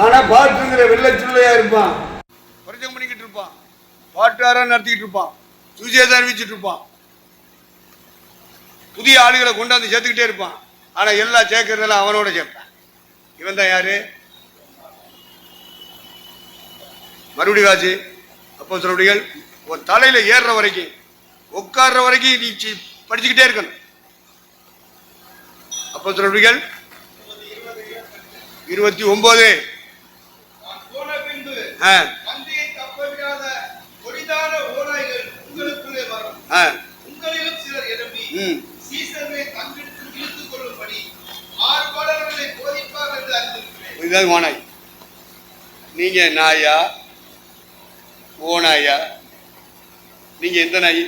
ஆனா பாட்டுங்கிற வெள்ளச்சுள்ளையா இருப்பான், பிரச்சனை பண்ணிக்கிட்டு இருப்பான், பாட்டாரா நடத்திக்கிட்டு இருப்பான், சுவிசேஷம் அறிவிச்சிட்டு இருப்பான், புதிய ஆளுகளை கொண்டாந்து சேர்த்துக்கிட்டே இருப்பான். ஆனா எல்லாம் சேர்க்கறதெல்லாம் அவனோட சேர்ப்பான். இவன் தான் யாரு? மறுபடி வாசி அப்போஸ்தலர்கள் ஒரு தலையில ஏறுற வரைக்கும் உட்கார்ற வரைக்கும் நீ படிச்சுக்கிட்டே இருக்கணும். அப்போஸ்தலர்கள் 29 இதுதான் ஓனாய். நீங்க நாயா ஓனாயா? நீங்க எந்த நாய்?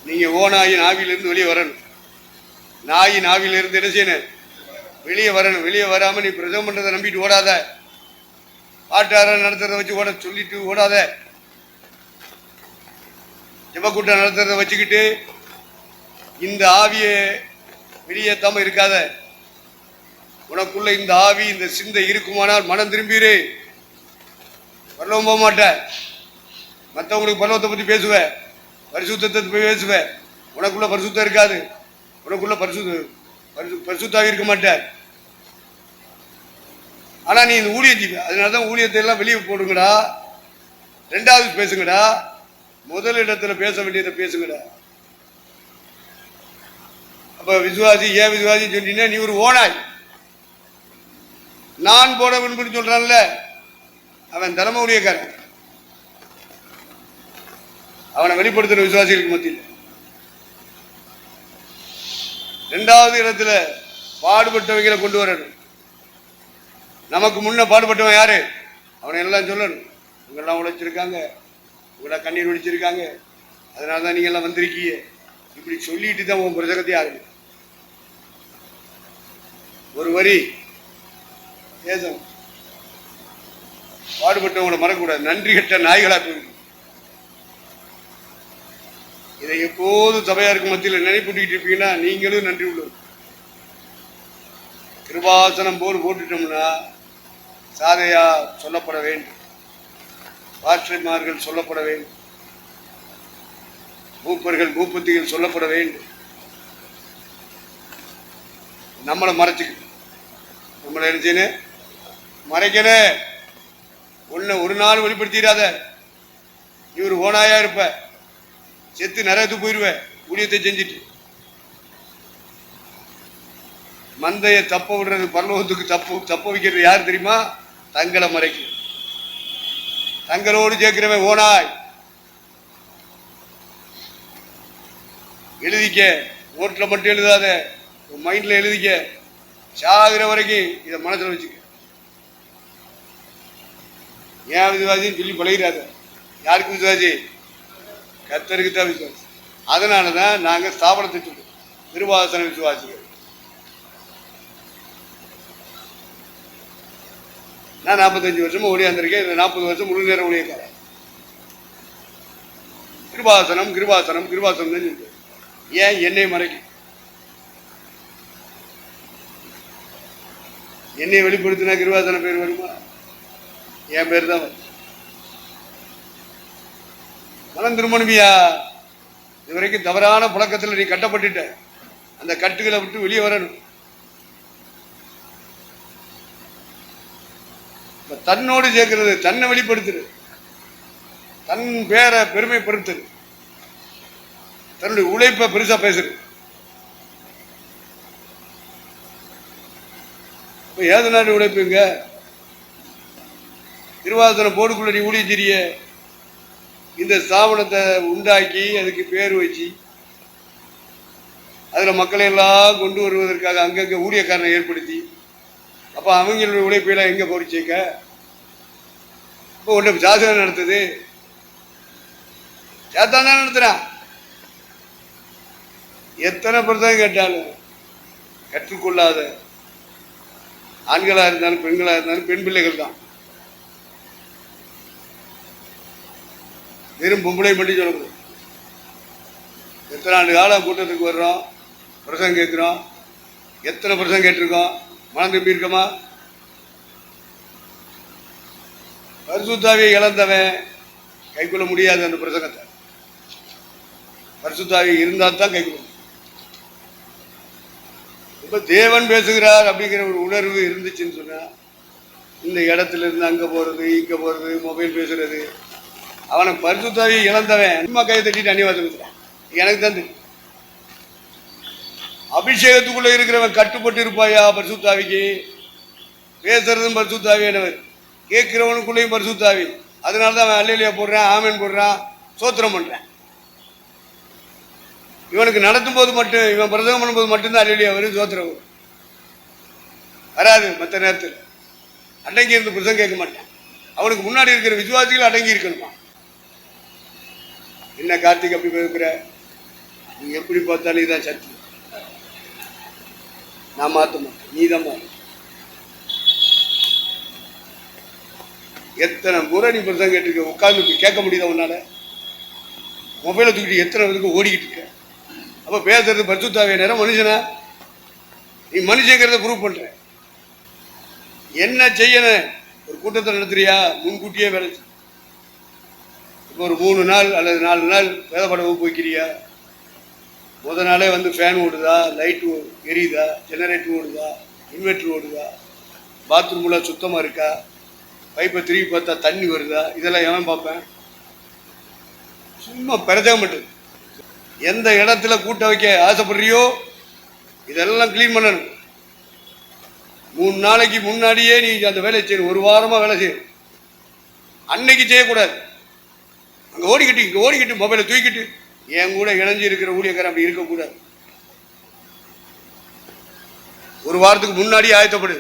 நீங்க ஓனாயின் ஆவியிலிருந்து வெளியே வரணும். நாயின் ஆவியிலிருந்து என்ன செய்யணும்? வெளியே வரணும். வெளியே வராம நீ பிரசவம் பண்றதை நம்பிட்டு ஓடாத, பாட்டார நடத்துறத வச்சு ஓட சொல்லிட்டு ஓடாத, ஜெபக்கூட்டம் நடத்துறத வச்சுக்கிட்டு இந்த ஆவியை வெளியேற்றாம இருக்காத. உனக்குள்ள இந்த ஆவி இந்த சிந்தை இருக்குமானால் மனம் திரும்பிடு. பரலோகம் போக மாட்ட. மற்றவங்களுக்கு பரலோகத்தை பற்றி பேசுவ, பரிசுத்தத்தை பேசுவ. உனக்குள்ள பரிசுத்தம் இருக்காது. உனக்குள்ள பரிசுத்தாக இருக்க மாட்ட. ஆனா நீ இந்த ஊழியம் செய்வ. அதனாலதான் ஊழியத்தை எல்லாம் வெளியே போடுங்கடா, ரெண்டாவது பேசுங்கடா, முதல் இடத்துல பேச வேண்டியதை பேசுங்கடா. அப்ப விசுவாசி ஏன் விசுவாசி சொன்னீங்கன்னா நீ ஒரு ஓனாய். நான் போட விரும்புன்னு சொல்றான்ல, அவன் தலைமை ஊழியக்காரன். அவனை வெளிப்படுத்தின விசுவாசிகளுக்கு மத்தியில். இரண்டாவது இடத்துல பாடுபட்டவங்களை கொண்டு வரணும். நமக்கு முன்ன பாடுபட்டவன் யாரு? அவனை எல்லாம் சொல்லணும். இவங்கெல்லாம் உழைச்சிருக்காங்க, இவங்கெல்லாம் கண்ணீர் ஒழிச்சிருக்காங்க, அதனால தான் நீங்க எல்லாம் வந்திருக்கீங்க. இப்படி சொல்லிட்டு தான் உன் பிரசங்கத்தை ஆரம்பி. ஒரு வரி பேசணும். பாடுபட்டவங்களை மறக்கக்கூடாது. நன்றி கட்ட நாய்களா போயிருக்கு. இதை எப்போது சபையாருக்கு மத்தியில் நினைப்பூட்டிக்கிட்டு இருப்பீங்கன்னா நீங்களும் நன்றி உள்ளது. கிருபாசனம் போர் போட்டுட்டோம்னா சாதையா சொல்லப்பட வேண்டும், பாட்சிமார்கள் சொல்லப்பட வேண்டும், மூப்பர்கள் மூப்பத்திகள் சொல்லப்பட வேண்டும். நம்மளை மறைச்சிக்கணும். நம்மளை நினைச்சேன்னு மறைக்கணும். ஒன்னு ஒரு நாள் வெளிப்படுத்திடாத. நீ ஒரு ஓனாயா இருப்ப, செத்து நரகத்துக்கு போயிருவ ஊழியத்தை செஞ்சுட்டு. மந்தைய தப்ப விடுறது, பரலோகத்துக்கு தப்ப வைக்கிறது யாரு தெரியுமா? தங்களை மறைக்கும். தங்களோடு சேர்க்கிறவன் ஓனாய். எழுதிக்க, நோட்ல மட்டும் எழுதாத, மைண்ட்ல எழுதிக்க. சாகிற வரைக்கும் இதை மனசுல வச்சுக்க. ஏன் விசுவாசின்னு சொல்லி பழகிறாத. யாருக்கு விசுவாசி? கர்த்தருக்கு தான் விசுவாசி. அதனாலதான் நாங்க ஸ்தாபனத்தை சொல்றோம், கிருபாசன விசுவாசிகள். நான் 45 வருஷமா ஓடியாந்திருக்கேன். 40 வருஷம் முழு நேரம் ஊழியக்காரன். கிருபாசனம் கிருபாசனம் கிருபாசனம் தான் சொல்றேன். ஏன் என்னை மறைக்கும்? என்னை வெளிப்படுத்தினா கிருபாசன பேர் வருமா? என் பேர் தான் வரும். மனம் திரும்பணுமியா. இதுவரைக்கும் தவறான பழக்கத்தில் நீ கட்டப்பட்டுட்ட. அந்த கட்டுகளை விட்டு வெளியே வரணும். தன்னோடு சேர்க்கிறது, தன்னை வெளிப்படுத்துறது, தன் பேரை பெருமைப்படுத்துறது, தன்னுடைய உழைப்பை பெருசா பேசுறது. ஏது நாடு உழைப்புங்க? திருவாசன போர்டுக்குள்ள நீ ஊழியம் செய்ய, இந்த ஸ்தாபனத்தை உண்டாக்கி அதுக்கு பேர் வச்சு அதுல மக்களை எல்லாம் கொண்டு வருவதற்காக அங்கங்க ஊழியக்காரனை ஏற்படுத்தி, அப்ப அவங்களுடைய உழைப்பெல்லாம் எங்க போய் சேர்க்க? இப்போ ஒன்று சாசனம் நடத்துது, சேத்தான் தான் நடத்துறான். எத்தனை பேர் தான் கேட்டாலும் கற்றுக்கொள்ளாத ஆண்களா இருந்தாலும் பெண்களா இருந்தாலும் பெண் பிள்ளைகள் தான். வெறும் பொம்பளை மட்டும் சொல்லக்கூடாது. எத்தனை ஆண்டு காலம் கூட்டத்துக்கு வர்றோம், பிரசங்கம் கேட்குறோம், எத்தனை பிரசங்கம் கேட்டிருக்கோம். மனம் திரும்பி இருக்கமா? பரிசுத்தாவியை இழந்தவன் கைக்கொள்ள முடியாது அந்த பிரசங்கத்தை. பரிசுத்தாவி இருந்தால் தான் கைக்கொள்ள. இப்ப தேவன் பேசுகிறார் அப்படிங்கிற ஒரு உணர்வு இருந்துச்சுன்னு சொன்னா, இந்த இடத்துல இருந்து அங்க போறது, இங்க போறது, மொபைல் பேசுறது, அவனை பரிசுத்தாவியை இழந்தவன் சும்மா கையை தட்டிட்டு அநிவாசம் எனக்கு தான் தெரியும். அபிஷேகத்துக்குள்ள இருக்கிறவன் கட்டுப்பட்டு இருப்பாயா பரிசுத்தாவிக்கு? பேசுறதும் பரிசுத்தாவியானவர், கேட்கிறவனுக்குள்ளேயும் பரிசுத்தாவி. அதனாலதான் அவன் அல்லேலூயா போடுறான், ஆமென் போடுறான், சோத்திரம் பண்றான். இவனுக்கு நடத்தும் போது மட்டும், இவன் பிரசங்கம் பண்ணும்போது மட்டும்தான் அல்லேலூயா வரும், சோத்திரம் வராது. மற்ற நேரத்தில் அடங்கி இருந்து பிரசங்கம் கேட்க மாட்டான். அவனுக்கு முன்னாடி இருக்கிற விசுவாசிகள் அடங்கி இருக்கணுமா? என்ன கார்த்திக் அப்படி பேசுகிற? நீ எப்படி பார்த்தாலும் நீதான் சத்தியம், நான் மாற்ற மாட்டேன், நீ தான் மாற்ற. எத்தனை முறை நீ பிரசங்கம் கேட்டிருக்க, உட்கார்ந்து கேட்க முடியுதா உன்னால? மொபைலை தூக்கிட்டு எத்தனை பேருக்கு ஓடிக்கிட்டு இருக்க? அப்ப பேசுறது பரிசுத்தாவிய நேரம் மனுஷனா? நீ மனுஷங்கிறத ப்ரூவ் பண்ற. என்ன செய்யணும்? ஒரு கூட்டத்தை நடத்துறியா? முன்கூட்டியே வேலை. இப்போ ஒரு 3 நாள் அல்லது 4 நாள் வேதப்பாட வகுப்பு வைக்கிறியா? முத நாளே வந்து ஃபேன் ஓடுதா, லைட்டு எரியுதா, ஜெனரேட்டர் ஓடுதா, இன்வெர்டர் ஓடுதா, பாத்ரூம்லாம் சுத்தமாக இருக்கா, பைப்பை திரும்பி பார்த்தா தண்ணி வருதா, இதெல்லாம் எவன் பார்ப்பேன்? சும்மா பிரச்சனை மட்டும். எந்த இடத்துல கூட்ட வைக்க ஆசைப்படுறியோ இதெல்லாம் கிளீன் பண்ணணும். 3 நாளைக்கு முன்னாடியே நீ அந்த வேலையை செய்யணும். 1 வாரமாக வேலை செய்யணும். அன்னைக்கு செய்யக்கூடாது. அங்கே ஓடிக்கிட்டு இங்கே ஓடிக்கிட்டு மொபைலை தூக்கிட்டு என் கூட இணைஞ்சு இருக்கிற ஊழியக்காரன் அப்படி இருக்கக்கூடாது. 1 வாரத்துக்கு முன்னாடி ஆயத்தப்படு.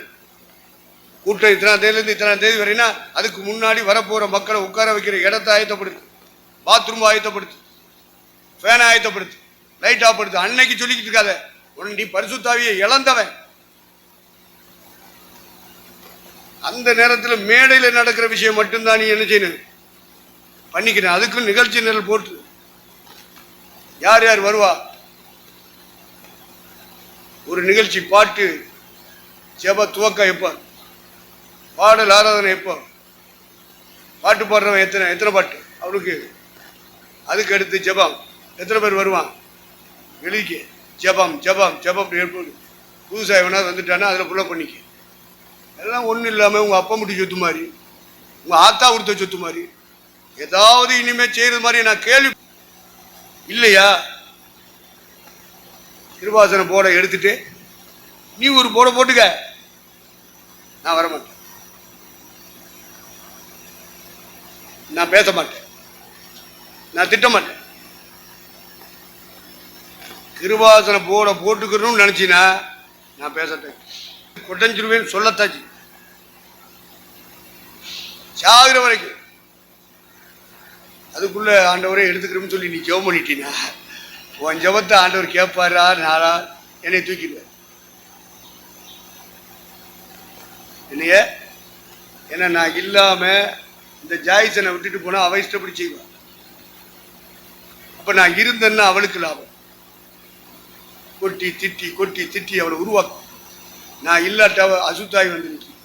கூட்டம் இத்தனாம் தேதியிலேருந்து இத்தனாம் தேதி வரைனா அதுக்கு முன்னாடி வரப்போகிற மக்களை உட்கார வைக்கிற இடத்தை ஆயத்தப்படுத்து, பாத்ரூம் ஆயத்தப்படுத்து, ஃபேனை ஆயத்தப்படுத்து, லைட் ஆப்படுத்து. அன்னைக்கு சொல்லிக்கிட்டு இருக்காத. உடனே பரிசுத்தாவியை இழந்தவன். அந்த நேரத்தில் மேடையில் நடக்கிற விஷயம் மட்டும்தான் நீ என்ன செய்யணும், பண்ணிக்கிறேன். அதுக்கு நிகழ்ச்சி நிரல் போட்டு யார் யார் வருவா, ஒரு நிகழ்ச்சி, பாட்டு, ஜெப துவக்கம் எப்போ, பாடல் ஆராதனை எப்போ, பாட்டு பாடுறவன் எத்தனை பாட்டு அவனுக்கு, அதுக்கு அடுத்து ஜெபம், எத்தனை பேர் வருவான் எழுதிக்க, ஜெபம் ஜெபம் ஜெபம் ஏற்படும். புதுசாக எவனா வந்துட்டானா அதில் ஃபுல்லாக பண்ணிக்க. எல்லாம் ஒன்றும் இல்லாமல் உங்கள் அப்பா முடி சொத்து மாதிரி, உங்கள் ஆத்தா கொடுத்த சொத்து மாதிரி ஏதாவது இனிமேல் செய்கிறது மாதிரி நான் கேள்வி இல்லையா? திருவாசன போட எடுத்துட்டு நீ ஒரு போட போட்டுக்க, நான் வரமாட்டேன், நான் பேச மாட்டேன், நான் திட்ட மாட்டேன். திருவாசன போட போட்டுக்கணும்னு நினைச்சினா நான் பேசட்டேன், கொட்டஞ்சிருவேன், சொல்லத்தாச்சு சாகிற வரைக்கும். அதுக்குள்ள ஆண்டவரே எடுத்துக்கிறோம்னு சொல்லி நீ ஜெபம் பண்ணிட்டீனா உன் ஜெபத்தை ஆண்டவர் கேட்பாரா? நாளா என்னை தூக்கிடுவேன். இல்லைய ஏன்னா நான் இல்லாம இந்த ஜாய்சனை விட்டுட்டு போனா அவ இஷ்டப்படி செய்வான். அப்ப நான் இருந்தேன்னா அவளுக்கு லாபம். கொட்டி திட்டி கொட்டி திட்டி அவளை உருவாக்கும். நான் இல்லாட்ட அசுத்தாவி வந்து நிற்கும்.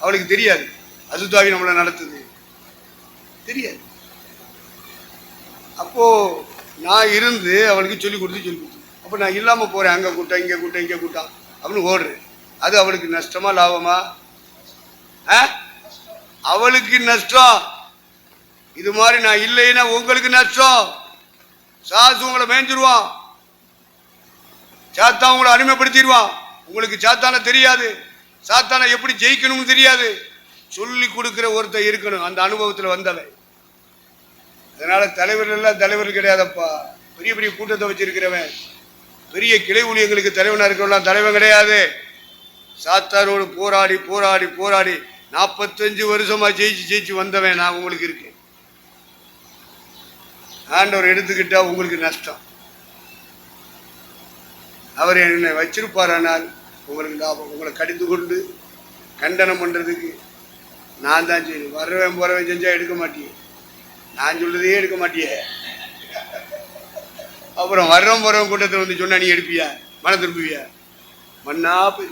அவளுக்கு தெரியாது அசுத்தாவி நம்மளை நடத்துது, தெரியாது. அப்போ நான் இருந்து அவளுக்கு சொல்லி கொடுத்து அப்போ நான் இல்லாமல் போறேன், அங்கே கூட்டம் இங்கே கூட்டம் இங்கே கூட்டம் அப்படின்னு ஓடுறேன். அது அவளுக்கு நஷ்டமா லாபமா? அவளுக்கு நஷ்டம். இது மாதிரி நான் இல்லைன்னா உங்களுக்கு நஷ்டம். சாசு உங்களை மேய்ஞ்சிருவான், சாத்தான் உங்களை அடிமைப்படுத்திடுவான். உங்களுக்கு சாத்தான தெரியாது, சாத்தான எப்படி ஜெயிக்கணும்னு தெரியாது. சொல்லி கொடுக்கிற ஒருத்தர் இருக்கணும், அந்த அனுபவத்தில் வந்தவன். அதனால தலைவர்கள் எல்லாம் தலைவர்கள் கிடையாதப்பா. பெரிய பெரிய கூட்டத்தை வச்சிருக்கிறவன், பெரிய கிளை ஊழியங்களுக்கு தலைவனாக இருக்கிறவெல்லாம் தலைவன் கிடையாது. சாத்தாரோடு போராடி போராடி போராடி 45 வருஷமா ஜெயிச்சு வந்தவன் நான் உங்களுக்கு இருக்கேன். ஆண்டவர் எடுத்துக்கிட்டா உங்களுக்கு நஷ்டம். அவர் என்னை வச்சிருப்பாரானால் உங்களுக்கு லாபம். உங்களை கடிந்து கொண்டு கண்டனம் பண்றதுக்கு நான் தான் செய்யணும். வர்றவன் போறவன் செஞ்சா எடுக்க மாட்டியே, நான் சொல்றதையே எடுக்க மாட்டியே. அப்புறம் வர்றவன் போறவன் கூட்டத்தில் வந்து சொன்னா நீ எடுப்பியா? மன திரும்புவியா? மண்ணா போய்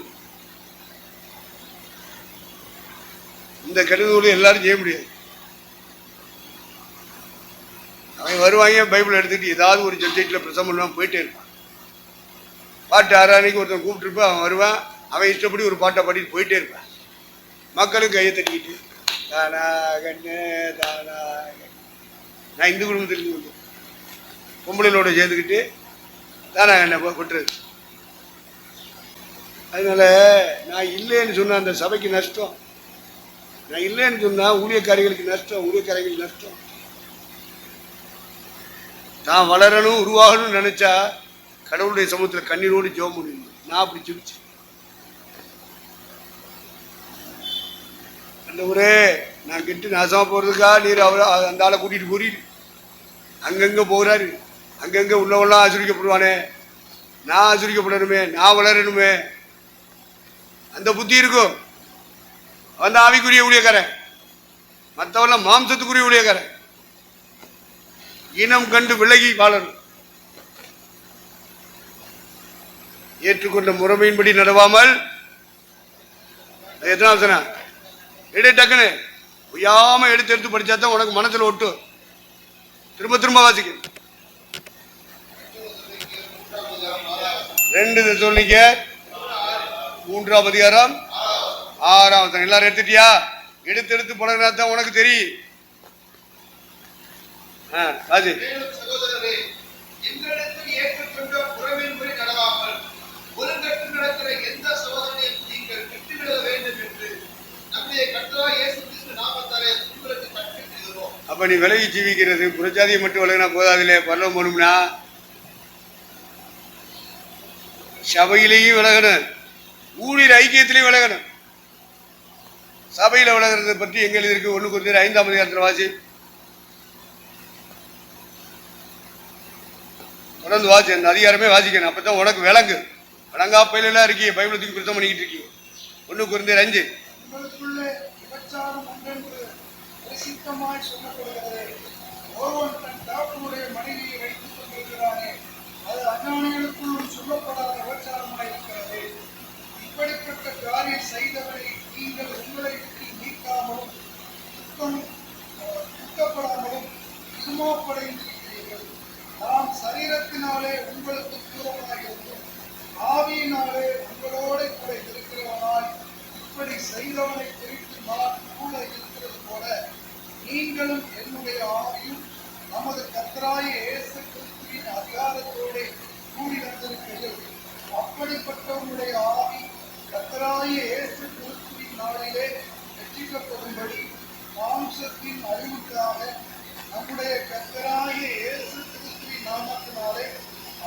இந்த கடிதம் எல்லாரும் செய்ய முடியாது. அவன் வருவாங்க, பைபிள் எடுத்துக்கிட்டு ஏதாவது ஒரு சப்ஜெக்டில் பிரசங்கம் பண்ணுவான், போயிட்டே இருப்பான். பாட்டு ஆறானிக்கு ஒருத்தன் கூப்பிட்டுருப்பான், அவன் வருவான், அவன் இஷ்டப்படி ஒரு பாட்டை பாடிட்டு போயிட்டே இருப்பான். மக்களும் கையை தட்டிக்கிட்டு தானா கண்ணு தானா. நான் இந்து குடும்பத்திலிருந்து வந்து பொம்பளைகளோட சேர்ந்துக்கிட்டு தானா கண்ணை கொட்டுறது. அதனால நான் இல்லைன்னு சொன்ன அந்த சபைக்கு நஷ்டம், நான் இல்லைன்னு சொன்னா ஊழியக்காரிகளுக்கு நஷ்டம், ஊழியக்காரிகளுக்கு நஷ்டம். நான் வளரணும் உருவாகணும்னு நினைச்சா கடவுளுடைய சமூகத்தில் கண்ணீரோடு ஜெபம் முடியும். நான் அப்படி ஜெபிச்சு அந்த ஒரே நான் கெட்டு நாசமா போறதுக்கா நீர் அவர் அந்த ஆளை கூட்டிட்டு போறீரு, அங்கங்க போறாரு, அங்கங்க உள்ளவெல்லாம் ஆசிரிக்கப்படுவானே, நான் ஆசிரிக்கப்படணுமே, நான் வளரணுமே, அந்த புத்தி இருக்கும். அவன் ஆவிக்குரிய ஊழியக்காரன், மற்றவெல்லாம் மாம்சத்துக்குரிய ஊழியக்காரன். இனம் கண்டு விலகி வாழணும். ஏற்றுக்கொண்ட முறைமையின்படி நடவாமல் எத்தனை எடு டக்குன்னு பொய்யாம எடுத்து எடுத்து படிச்சா தான் உனக்கு மனசுல ஒட்டு. திரும்ப திரும்ப வாசிக்க 2 தெசலோனிக்கே 3ஆம் அதிகாரம் 6ஆம் வசனம். எல்லாரும் எடுத்துட்டியா? எடுத்து எடுத்து பழகினா தான் உனக்கு தெரியும். ராஜி அப்ப நீ விலகி ஜீவிக்கிறது புறஜாதியை மட்டும் விலகினா போதாதுல, பரலோகம் போகணும்னா சபையிலையும் விலகணும், ஊழியர் ஐக்கியத்திலையும் விலகணும். சபையில விலகிறத பற்றி எங்க எழுதியிருக்கு? 1 கொரிந்தியர் 5ஆம் அதிகாரத்தில் வாசி, தொடர்ந்து வாசி, அந்த அதிகாரமே வாசிக்கணும். அப்பதான் உனக்கு விளங்கு. விளங்கா பயிலெல்லாம் இருக்கீங்க, பைபிளத்துக்கு பிரசம் பண்ணிக்கிட்டு இருக்கீங்க. 1 கொரிந்தியர் 5. இப்படிப்பட்ட காரியம் செய்தவரை நீங்கள் உங்களை விட்டு நீக்காமலும் குற்றப்படாமலும் சுமப்படைந்திருக்கிறீர்கள். நாம் சரீரத்தினாலே உங்களுக்கு தூரமாக இருந்தும் ஆவியினாலே உங்களோட கூட இருக்கிறவனாய் இப்படி செய்தவனை குறித்து நான் கூட இருக்கிறது போல நீங்களும் என்னுடைய ஆவியும் நமது கர்த்தராகிய இயேசு கிறிஸ்துவின் அதிகாரத்தோடு கூடி வந்திருக்கிறீர்கள். அப்படிப்பட்டவனுடைய ஆவி கர்த்தராகிய இயேசு கிறிஸ்துவின் நாளிலே ரட்சிக்கப்படும்படி மாம்சத்தின் அறிவுக்காக நம்முடைய கர்த்தராகிய இயேசு கிறிஸ்துவின் நாமத்தினாலே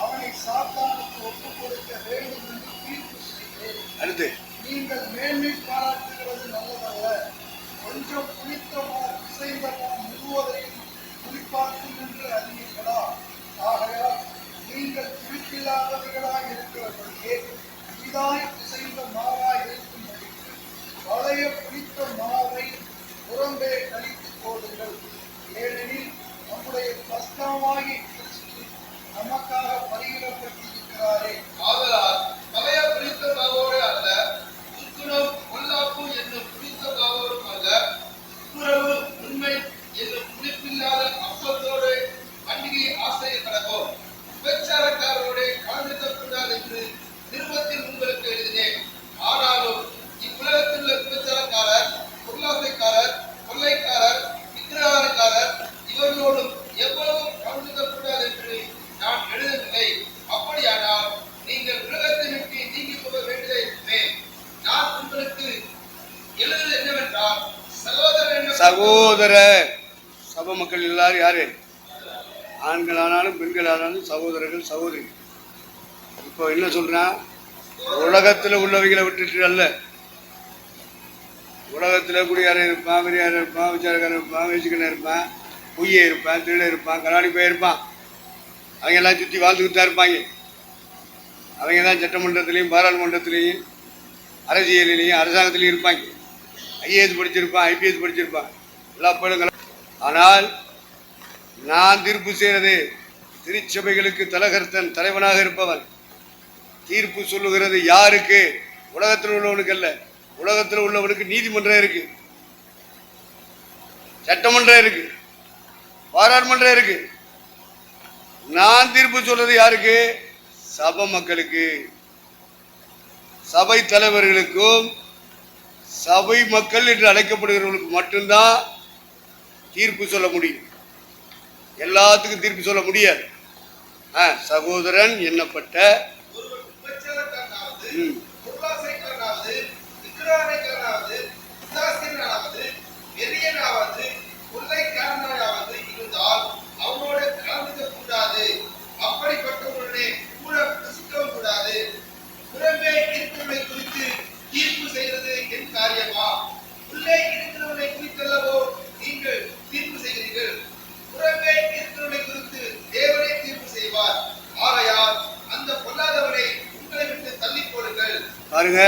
அவனை சாத்தானுக்கு ஒப்புக் கொடுக்க வேண்டும் என்று தீர்ப்பு செய்கிறேன். நீங்கள் மேன்மை பாராட்டுகிறது நல்லதல்ல. கொஞ்சம் புனித்தமார் இசைந்தமார் முழுவதையும் குறிப்பாக்கும் என்று அறிவீர்களா? ஆகையால் நீங்கள் குறிப்பில்லாதவர்களாய் இருக்கிறபடியே புதிதாய் இசைந்த மாறாய் இருக்கும்படிக்கு பழைய புனித்த மாவை புறம்பே கழித்துக் போடுங்கள். ஏனெனில் நம்முடைய பஸ்தாவாகி கிறிஸ்து நமக்காக பலியிடப்பட்டிருக்கிறாரே. ஆதலால் பழைய புனித்த மாவோடு அல்ல, சுக்குரம் பொல்லாப்பு என்னும் புனித்த மாவோடும் அல்ல, துப்புரவு உண்மை என்னும் புளிப்பில்லாத அப்பத்தோடு பண்டிகை ஆசையை கடக்கும். விபச்சாரக்காரோடு கலந்துக்கூடாது என்று நிருபத்தில் உங்களுக்கு எழுதினேன். ஆனாலும் இவ்வுலகத்தில் உள்ள விபச்சாரக்காரர், பொருளாசைக்காரர், கொள்ளைக்காரர், விக்கிரகாரக்காரர் இவர்களோடும் எவ்வளவும் கலந்துக்கூடாது என்று நான் எழுதவில்லை. அப்படியானால் நீங்கள் உலகத்தை விட்டு நீங்கி போக வேண்டியதே. நான் உங்களுக்கு எழுதுவது என்னவென்றால், சகோதர சபை மக்கள் எல்லாரும் யாரு? ஆண்களானாலும் பெண்களானாலும் சகோதரர்கள் சகோதரி. இப்போ என்ன சொல்றான்? உலகத்துல உள்ளவைகளை விட்டுட்டு அல்ல, உலகத்துல குடியார இருப்பான், பெரியார இருப்பான், விசாரக்காரன் இருப்பான், வேசிக்கன இருப்பான், பொய்யே இருப்பான், திருட இருப்பான், கண்ணாடி போய் இருப்பான். அவங்க எல்லாம் சுற்றி வாழ்ந்துக்கிட்டு தான் இருப்பாங்க. அவங்க தான் சட்டமன்றத்திலையும் பாராளுமன்றத்திலையும் அரசியலிலையும் அரசாங்கத்திலையும் இருப்பாங்க. ஐஏஎஸ் படிச்சிருப்பான், ஐபிஎஸ் படிச்சிருப்பான், எல்லா பயிலும். ஆனால் நான் தீர்ப்பு செய்கிறது திருச்சபைகளுக்கு தலகர்த்தன் தலைவனாக இருப்பவன். தீர்ப்பு சொல்லுகிறது யாருக்கு? உலகத்தில் உள்ளவனுக்கு அல்ல, உலகத்தில் உள்ளவனுக்கு நீதிமன்றம் இருக்கு. சட்டமன்றம் இருக்கு, பாராளுமன்றம் இருக்கு. நான் தீர்ப்பு சொல்றது யாருக்கு? சபை மக்களுக்கு, சபை தலைவர்களுக்கும் சபை மக்கள் என்று அழைக்கப்படுகிறவர்களுக்கு மட்டும்தான் தீர்ப்பு சொல்ல முடியும். எல்லாத்துக்கும் தீர்ப்பு சொல்ல முடியாது. சகோதரன் எண்ணப்பட்ட பாருங்க,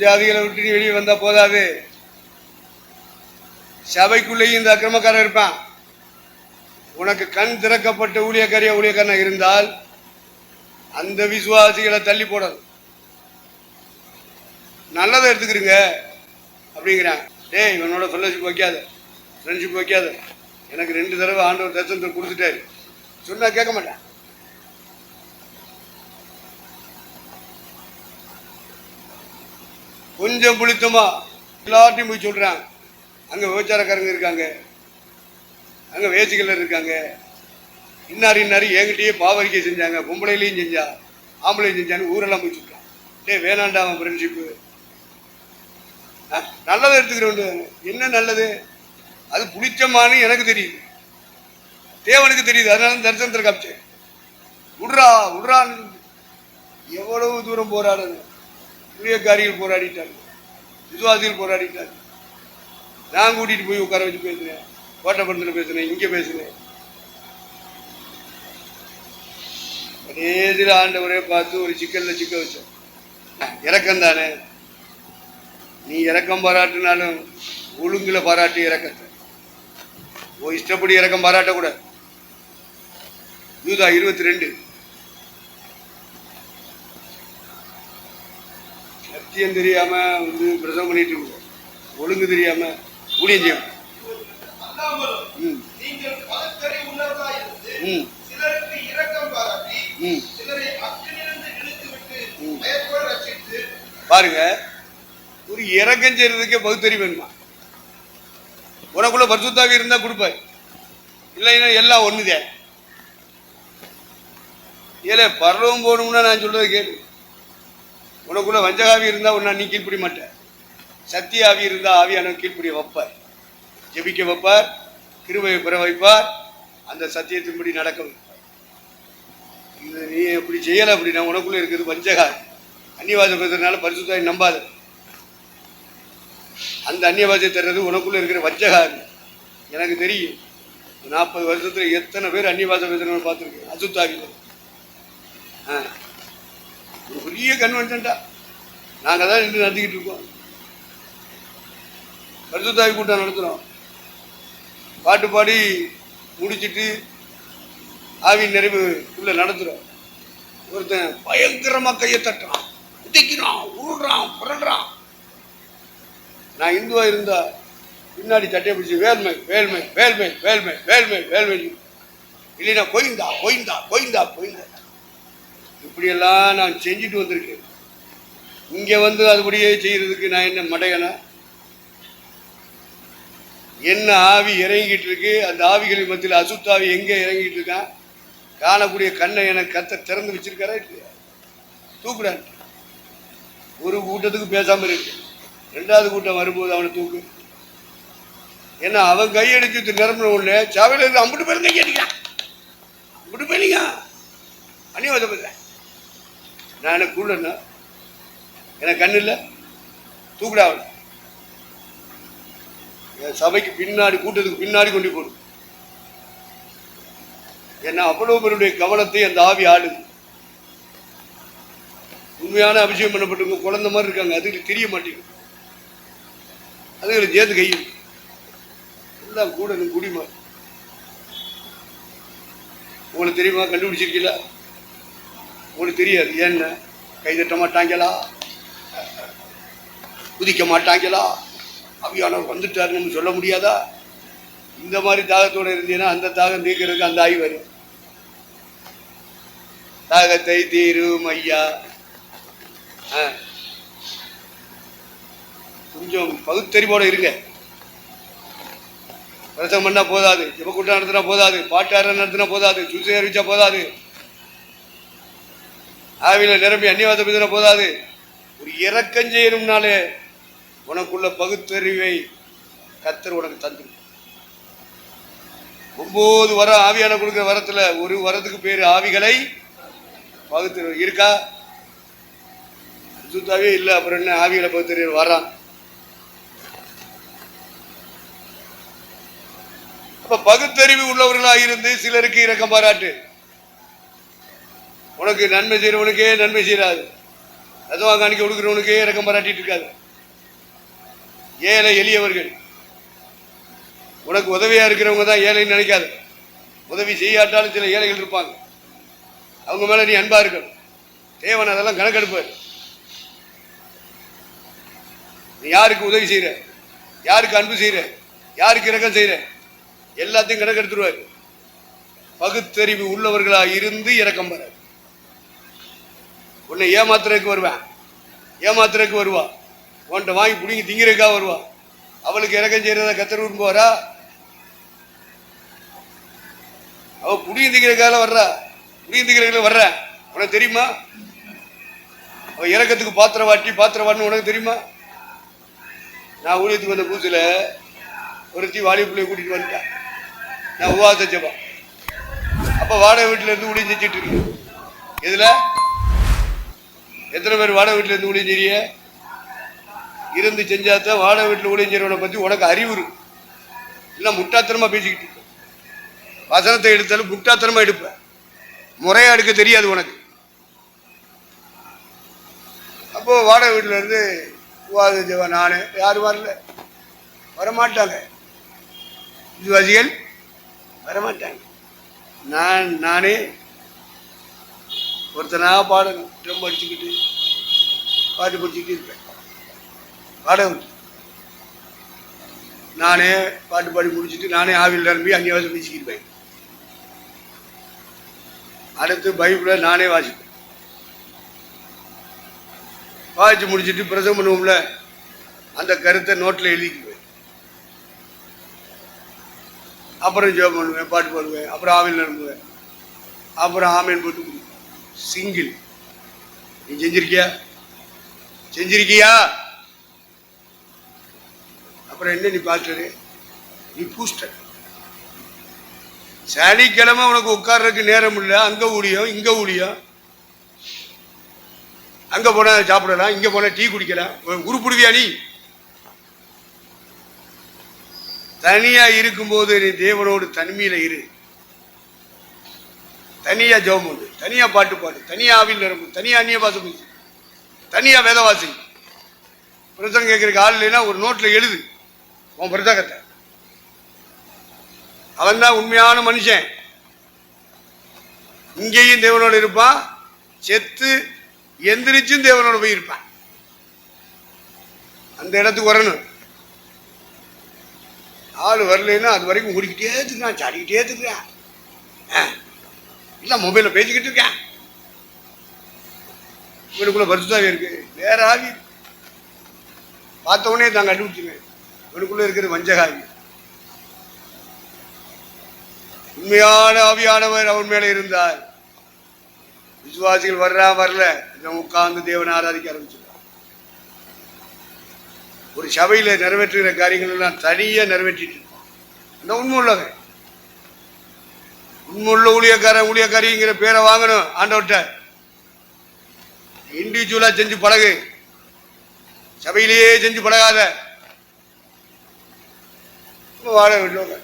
ஜாதிகளை விட்டு நீ வெளியே வந்தா போதாது, சபைக்குள்ளேயும் இந்த அக்கிரமக்காரன் இருப்பான். உனக்கு கண் திறக்கப்பட்ட ஊழியக்காரனா இருந்தால் அந்த விசுவாசிகளை தள்ளி போடணும். நல்லதை எடுத்துக்கிறீங்க அப்படிங்கிறான். டேய், இவனோட ஃபெல்லோஷிப் வைக்காத, ஃப்ரெண்ட்ஷிப் வைக்காத. எனக்கு 2 தடவை ஆண்டவர் தரிசனத்தை கொடுத்துட்டாரு சொன்னா கேட்க மாட்டேன். கொஞ்சம் புளித்தமா எல்லாத்தையும் போய் சொல்றான். அங்க விபச்சாரக்காரங்க இருக்காங்க, அங்க வேசிகள் இருக்காங்க, இன்னார் என்கிட்டயே பாவரிக்கை செஞ்சாங்க, பொம்பளையிலையும் செஞ்சா ஆம்பளையும் செஞ்சான்னு ஊரெல்லாம் போய் சொல்றான். டே, வேணாண்டா அவன் ஃப்ரெண்ட்ஷிப்பு. நல்லதை எடுத்துக்கிறோம். என்ன நல்லது? அது புளிச்சமானு எனக்கு தெரியுது, தேவனுக்கு தெரியுது. அதனால தரிசனத்தில் காமிச்சேன். விட்றான்னு எவ்வளவு தூரம் போராடுது. ஊழியக்காரிகள் போராடிட்டாங்க, விசுவாசிகள் போராடிட்டாங்க. நான் கூட்டிட்டு போய் உட்கார வச்சு பேசுறேன், கோட்டைப்படத்தில் பேசுனேன், இங்கே பேசுனேன். கடைசியில் ஆண்டவரே பார்த்து ஒரு சிக்கல்ல சிக்க வச்சேன். இறக்கம் தானே, நீ இறக்கம் பாராட்டினாலும் ஒழுங்குல பாராட்டி இறக்கத்தை. இஷ்டப்படி இறக்கம் பாராட்டக்கூடாது. யூதா 22 சத்தியம் தெரியாம பிரசவம் பண்ணிட்டு இருக்க, ஒழுங்கு தெரியாம ஊழியம் செய்யும். பாருங்க, ஒரு இறக்கம் செய்யறதுக்கே பகுத்தறிவு வேணுமா? உனக்குள்ள பரிசுத்தாவி இருந்தா கொடுப்பாரு, இல்லைன்னா எல்லாம் ஒண்ணுதே. ஏலே, பரலோகம் போகணும்னா நான் சொல்றது கேளு. உனக்குள்ள வஞ்சகாவி இருந்தா உன்னை நீ கீழ்ப்படிய மாட்டேன். சத்திய ஆவி இருந்தா ஆவியான கீழ்ப்படிய வைப்பார், ஜெபிக்க வைப்பார், கிருபையை பெற வைப்பார், அந்த சத்தியத்தின்படி நடக்க வைப்பார். இது நீ எப்படி செய்யலை அப்படின்னா உனக்குள்ள இருக்கிறது வஞ்சகாவி. அந்நியவாசம் பேசுறதுனால பரிசுத்தாவி நம்பாத. அந்த அந்நியவாசை தர்றது உனக்குள்ள இருக்கிற வஞ்சகாவி. எனக்கு தெரியும், 40 வருஷத்துல எத்தனை பேர் அந்நியவாசம் பேசுறவங்க பார்த்துருக்கேன். அசுத்தாவியில் ஒரு பெரிய கன்வென்ஷன்டா நாங்கள் தான் நின்று நடத்திக்கிட்டு இருக்கோம். பரிசுத்தாவி கூட்டம் நடத்துகிறோம், பாட்டு பாடி முடிச்சுட்டு ஆவின் நிறைவு உள்ள நடத்துகிறோம். ஒருத்தன் பயங்கரமாக கையை தட்டுறான், உதைக்கிறான், உருடுறான், புரடுறான். நான் இந்துவா இருந்தா பின்னாடி தட்டையை பிடிச்சி வேல்மை வேல்மை வேல்மை வேல்மை வேல்மை வேல்மை, இல்லைன்னா கொய்ந்தா கொய்ந்தா கொய்ந்தா கொய்ந்தா, இப்படியெல்லாம் நான் செஞ்சுட்டு வந்திருக்கேன். இங்கே வந்து அதுபடியே செய்யறதுக்கு நான் என்ன மடையனா? என்ன ஆவி இறங்கிட்டு இருக்கு, அந்த ஆவிகளின் மத்தியில் அசுத்தாவி எங்கே இறங்கிட்டு இருக்கான்? காணக்கூடிய கண்ணை எனக்கு கத்த திறந்து வச்சிருக்காரா இல்லையா? தூக்குடான். ஒரு கூட்டத்துக்கு பேசாம இருக்கு, 2வது கூட்டம் வரும்போது அவனை தூக்கு. ஏன்னா அவன் கையடிச்சு நிரம்பின உடனே சபையில இருந்து அம்பிட்டு பேரும் கையடிக்கான், அம்பிட்டு பேருங்க அந்நியவாதம் பேசுறேன். நான் எனக்கு கூடனா, எனக்கு கண்ணு இல்லை, தூக்குடா அவனை. என் சபைக்கு பின்னாடி, கூட்டத்துக்கு பின்னாடி கொண்டு போடும். ஏன்னா அவ்வளவு பேருடைய கவனத்தை அந்த ஆவி ஆடுது. உண்மையான அபிஷேகம் பண்ணப்பட்டவங்க குழந்தை மாதிரி இருக்காங்க, அதுக்கு தெரிய மாட்டேங்குது. அதுகளை சேர்த்து கையில் எல்லாம் கூட குடிமா. உங்களுக்கு தெரியுமா? கண்டுபிடிச்சிருக்கீங்களா? உங்களுக்கு தெரியாது. ஏன்னா கைதட்ட மாட்டாங்களா, குதிக்க மாட்டாங்களா, ஆவியானவர் வந்துட்டாருன்னு சொல்ல முடியாதா? இந்த மாதிரி தாகத்தோடு இருந்தீங்கன்னா அந்த தாகம் தீர்க்கிறதுக்கு அந்த ஆவி வரும். தாகத்தை தீரும் ஐயா. கொஞ்சம் பகுத்தறிவோட இருங்க. பிரசங்கம் பண்ணா போதாது, ஜெபக்கூட்டம் நடத்தினா போதாது, பாட்டாரம் நடத்தினா போதாது, சுசி அறிவிச்சா போதாது, ஆவியில நிரம்பி அந்நியவாத பேசினா போதாது. ஒரு இறக்கம் செய்யணும்னாலே உனக்குள்ள பகுத்தறிவை கர்த்தர் உனக்கு தந்து. 9 வரம் ஆவியான கொடுக்குற வரத்துல ஒரு வரத்துக்கு பேரு ஆவிகளை பகுத்தறிவு இருக்கா? சுத்தாவே இல்லை, அப்புறம் என்ன ஆவிகளை பகுத்தறிவு வரான்? அப்ப பகுத்தறிவு உள்ளவர்களாக இருந்து சிலருக்கு இரக்கம் பாராட்டு. உனக்கு நன்மை செய்யறவனுக்கே நன்மை செய்யறாது, அதுவும் காணிக்க கொடுக்கிறவனுக்கே இரக்கம் பாராட்டிட்டு இருக்காது. ஏழை எளியவர்கள் உனக்கு உதவியா இருக்கிறவங்க தான் ஏழைன்னு நினைக்காது. உதவி செய்யாட்டாலும் சில ஏழைகள் இருப்பாங்க, அவங்க மேல நீ அன்பா இருக்கணும். தேவன் அதெல்லாம் கணக்கெடுப்பார். நீ யாருக்கு உதவி செய்யற, யாருக்கு அன்பு செய்யற, யாருக்கு இரக்கம் செய்யற, எல்லாத்தையும் கணக்கெடுத்துருவார். பகுத்தறிவு உள்ளவர்களா இருந்து இரக்கம் பெற. உன்னை ஏமாத்துறதுக்கு வருவேன், ஏமாத்துறதுக்கு வருவா, உன்கிட்ட வாங்கி பிடிங்கி திங்கிறதுக்காக வருவா. அவளுக்கு இறக்கம் செய்யறத கத்தர் விரும்புவாரா? அவ புடிங்கி திங்கிறதுக்காக வர்றா, புடிங்கி திங்கிறதுல வர்ற. உனக்கு தெரியுமா? அவ இறக்கத்துக்கு பாத்திரவான்னு உனக்கு தெரியுமா? நான் ஊழியத்துக்கு வந்த புதுசுல ஒருத்தி வாலி பிள்ளைய கூட்டிட்டு வந்துட்டேன். நான் உபவாச ஜெபம். அப்ப வாடகை வீட்டுல இருந்து ஊழியம் செஞ்சுட்டு இருக்கு. இதுல எத்தனை பேர் வாடகை வீட்டுல இருந்து ஊழியம் செய்ய இருந்து செஞ்சாதான் வாடகை வீட்டுல ஊழியம் செய்யறவனை பத்தி உனக்கு அறிவு இருக்கு. இல்லை முட்டாத்தனமா பேசிக்கிட்டு இருக்க. வசனத்தை எடுத்தாலும் முட்டாத்தனமா எடுப்ப, முறையா எடுக்க தெரியாது உனக்கு. அப்போ வாடகை வீட்டுல இருந்து உபவாச ஜெபம் நானு, யாரும் வரல, வரமாட்டாங்க, விசுவாசிகள் வரமாட்டாங்க. நானே ஒருத்தனா பாடணும், ட்ரம் அடிச்சுக்கிட்டு பாட்டு படிச்சுக்கிட்டு இருப்பேன். பாடம் நானே பாட்டு பாடி முடிச்சுட்டு நானே ஆவியில் நிரம்பி அந்நியவாசம் பேசிக்கிருப்பேன். அடுத்து பைபிளை நானே வாசிப்பேன். வாசிச்சு முடிச்சுட்டு பிரசங்கம் பண்ணுவோம்ல, அந்த கருத்தை நோட்டில் எழுதிக்குவேன். அப்புறம் ஜெபம் பண்ணுவேன், பாட்டு பாடுவேன், அப்புறம் ஆவியில் நிரம்புவேன், அப்புறம் ஆமேன் போட்டு முடிப்பேன். சிங்கிள். நீ செஞ்சிருக்கியா? அப்புறம் என்ன நீ பாஸ்டரு, நீ பூஸ்டர். சனிக்கிழமை உனக்கு உட்கார்றதுக்கு நேரம் இல்லை, அங்க ஊழியம் இங்க ஊழியம். அங்க போனா சாப்பிடலாம், இங்க போனா டீ குடிக்கலாம். உருப்பிடுவியா நீ? தனியா இருக்கும்போது நீ தேவனோடு தனிமையில இரு. தனியா ஜெபம் பண்ணு, தனியா பாட்டு பாடு, தனியா ஆவியில் நிரம்பு, தனியா அந்நிய பாசம் பேசு, தனியா வேதவாசி. பிரசங்கம் கேட்கறதுக்கு ஆள் இல்லைன்னா ஒரு நோட்ல எழுது உன் பிரசங்கத்தை. அவன் தான் உண்மையான மனுஷன். இங்கேயும் தேவனோடு இருப்பான், செத்து எந்திரிச்சும் தேவனோடு போய் இருப்பான். அந்த இடத்துக்கு வரணும். ஆள் வரலைன்னா அது வரைக்கும் ஓடிக்கிட்டே இருக்கிறான், சாடிக்கிட்டே இருக்கிறான், இல்லை மொபைலில் பேசிக்கிட்டு இருக்கேன். இவனுக்குள்ள பரிசுத்தாவே இருக்கு, வேற ஆவி. பார்த்த உடனே நான் கண்டுபிடிச்சிருவேன், இவனுக்குள்ள இருக்கிறது வஞ்சகாவி. உண்மையான ஆவியானவர் அவன் மேல இருந்தார். விசுவாசிகள் வரல, உட்கார்ந்து தேவனை ஆராதிக்க ஆரம்பிச்சிருக்கான். ஒரு சபையில நிறைவேற்றுகிற காரியங்கள் எல்லாம் தனியா நிறைவேற்றிட்டு இருப்பான். அந்த உண்மை உள்ளவன், உண்மையுள்ள ஊழியக்காரிங்கிற பேரை வாங்கணும் ஆண்டவர்கிட்ட. இண்டிவிஜுவலா செஞ்சு பழகு, சபையிலேயே செஞ்சு பழகாத. வாழ விடுவாங்க.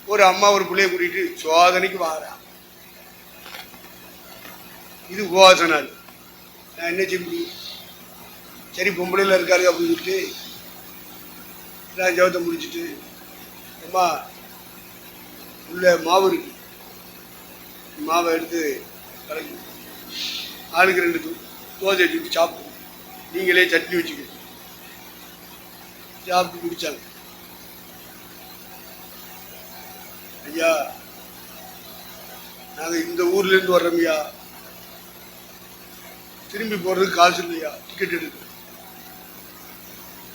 ஒரு அம்மா ஒரு பிள்ளைய கூட்டிட்டு சோதனைக்கு வாரா. இது உபவாச நாள், நான் என்ன செய்ய முடியும்? சரி பொம்பளையில இருக்காரு அப்படின்னு சொல்லிட்டு நான் ஜெபத்தை முடிச்சுட்டு, அம்மா உள்ள மாவு இருக்கு, மாவை எடுத்து கலக்கி ஆளுக்கு 2 தோசை வச்சுட்டு சாப்பிடும், நீங்களே சட்னி வச்சுக்க. சாப்பிட்டு முடிச்சாங்க. ஐயா, நாங்கள் இந்த ஊர்லேருந்து வர்றோம்யா, திரும்பி போகிறதுக்கு காசு இல்லையா, டிக்கெட் எடுக்க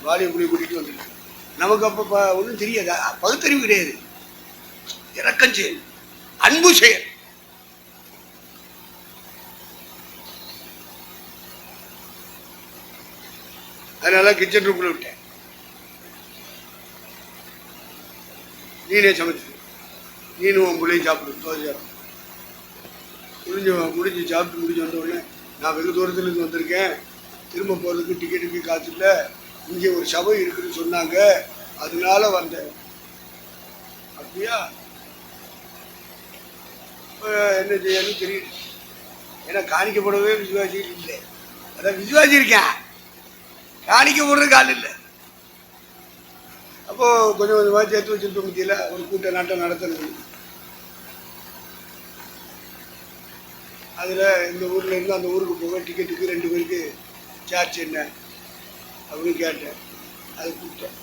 வாலியபுரி கூட்டிகிட்டு வந்துருக்கு. நமக்கு அப்போ ஒன்றும் தெரியாது, பகுத்தறிவு கிடையாது, இறக்கம் செயல், அன்பு செயல். அதனால கிச்சன் ரூம்ல விட்டேன், நீனே சமைச்சு நீனும் உன் பிள்ளையும் சாப்பிடு தோசை முடிஞ்சு சாப்பிட்டு முடிஞ்ச உடனே நான் வெகு தூரத்துலேருந்து வந்திருக்கேன், திரும்ப போகிறதுக்கு டிக்கெட்டுக்கு காசு இல்லை, இங்கே ஒரு சபை இருக்குன்னு சொன்னாங்க, அதனால வந்தேன். அப்படியா, என்ன செய்யணும்னு தெரியல, ஏன்னா காணிக்கப்படவே விசுவாசி இல்லை, அதான் விசுவாசி இருக்கேன், காணிக்க போடுறதுக்கு ஆள் இல்லை. அப்போது கொஞ்சம் கொஞ்சமாக சேர்த்து வச்சுருக்க முடியல, ஒரு கூட்ட நாட்டம் நடத்தணும். அதில் இந்த ஊரில் இருந்து அந்த ஊருக்கு போக டிக்கெட்டுக்கு 2 பேருக்கு சார்ஜ் என்ன அப்படின்னு கேட்டேன், அதை கூப்பிட்டேன்,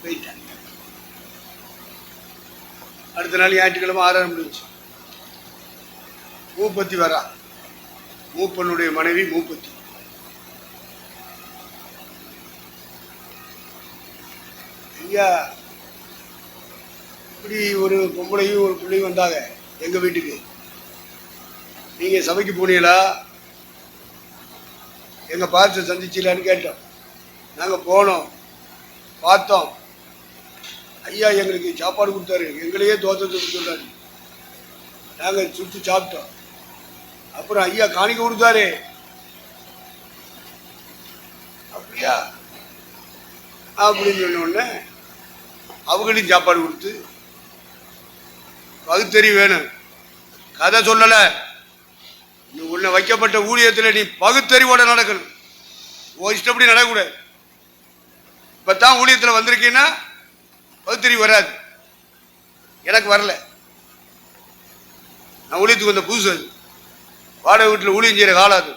போயிட்டேன். அடுத்த நாள் ஞாயிற்றுக்கிழமை 6:30 முடிஞ்சு. மூப்பத்தி வரா, மூப்பனுடைய மனைவி மூப்பத்தி. ஐயா, இப்படி ஒரு பொம்பளையும் ஒரு பிள்ளையும் வந்தாங்க எங்கள் வீட்டுக்கு, நீங்கள் சபைக்கு போனீங்களா, எங்கள் பார்த்து சந்திச்சிடலான்னு கேட்டோம். நாங்கள் போனோம், பார்த்தோம், ஐயா எங்களுக்கு சாப்பாடு கொடுத்தாரு, எங்களையே தோசை சுட்டு சொன்னாரு, நாங்கள் சுட்டு சாப்பிட்டோம். அப்புறம் ஐயா காணிக்க கொடுத்தாரு. அப்படியா அப்படின்னு சொன்ன உடனே அவங்களையும் சாப்பாடு கொடுத்து, பகுத்தறிவு வேணும், கதை சொல்லலை, நீ உன்னை வைக்கப்பட்ட ஊழியத்தில் நீ பகுத்தறிவோட நடக்கணும், ஓ இஷ்டப்படி நடக்கக்கூடாது. இப்போ தான் ஊழியத்தில் வந்திருக்கீங்கன்னா பகுத்தறிவு வராது, எனக்கு வரல, நான் ஊழியத்துக்கு வந்த புதுசு, அது வாடகை வீட்டில் ஊழியம் செய்கிற காலம் அது.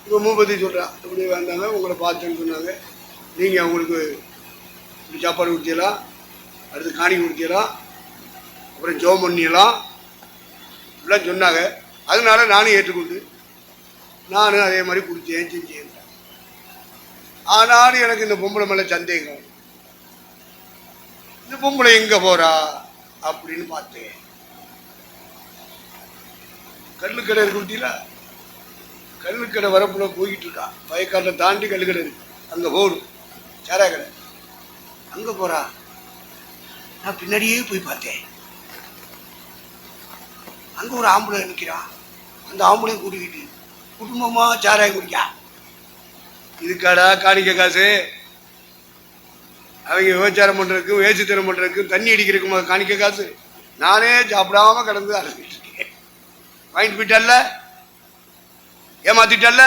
இப்போ மூப்பத்தி சொல்கிறான், இப்படி வந்தாங்க, உங்களை பார்த்துன்னு சொன்னாங்க, நீங்கள் அவங்களுக்கு இப்படி சாப்பாடு கொடுத்தீங்களா, அடுத்து காணி கொடுத்தீங்களா, அப்புறம் ஜோம் பண்ணிடலாம் இப்படிலாம் சொன்னாங்க. அதனால நானும் ஏற்றுக்கொண்டு நானும் அதே மாதிரி கொடுத்தேன், செஞ்சேன். ஆனாலும் எனக்கு இந்த பொம்பளை மேலே சந்தேகம், இந்த பொம்பளை எங்கே போகிறா அப்படின்னு பார்த்தேன். கல்லுக்கடை இருக்கு பார்த்தீங்களா, கல்லுக்கடை வரப்புல போய்கிட்டு இருக்கா, வயக்காட்டை தாண்டி கல்லுக்கடை இருக்கு, அங்கே போகணும், சாரா கடை, அங்கே போகிறா. நான் பின்னாடியே போய் பார்த்தேன், அங்கே ஒரு ஆம்பளை நிற்கிறான், அந்த ஆம்பளையும் கூட்டிக்கிட்டு குடும்பமாக சாராயம் குடிக்கா. இதுக்காடா காணிக்க காசு, அவங்க விபச்சாரம் பண்ணுறதுக்கும் வேசித்தனம் பண்ணுறதுக்கும் தண்ணி அடிக்கிறதுக்கும் காணிக்க காசு, நானே சாப்பிடாம கடந்து அழைச்சிட்டு இருக்கேன். வாங்கிட்டு போயிட்டல்ல, ஏமாத்திட்டல்ல,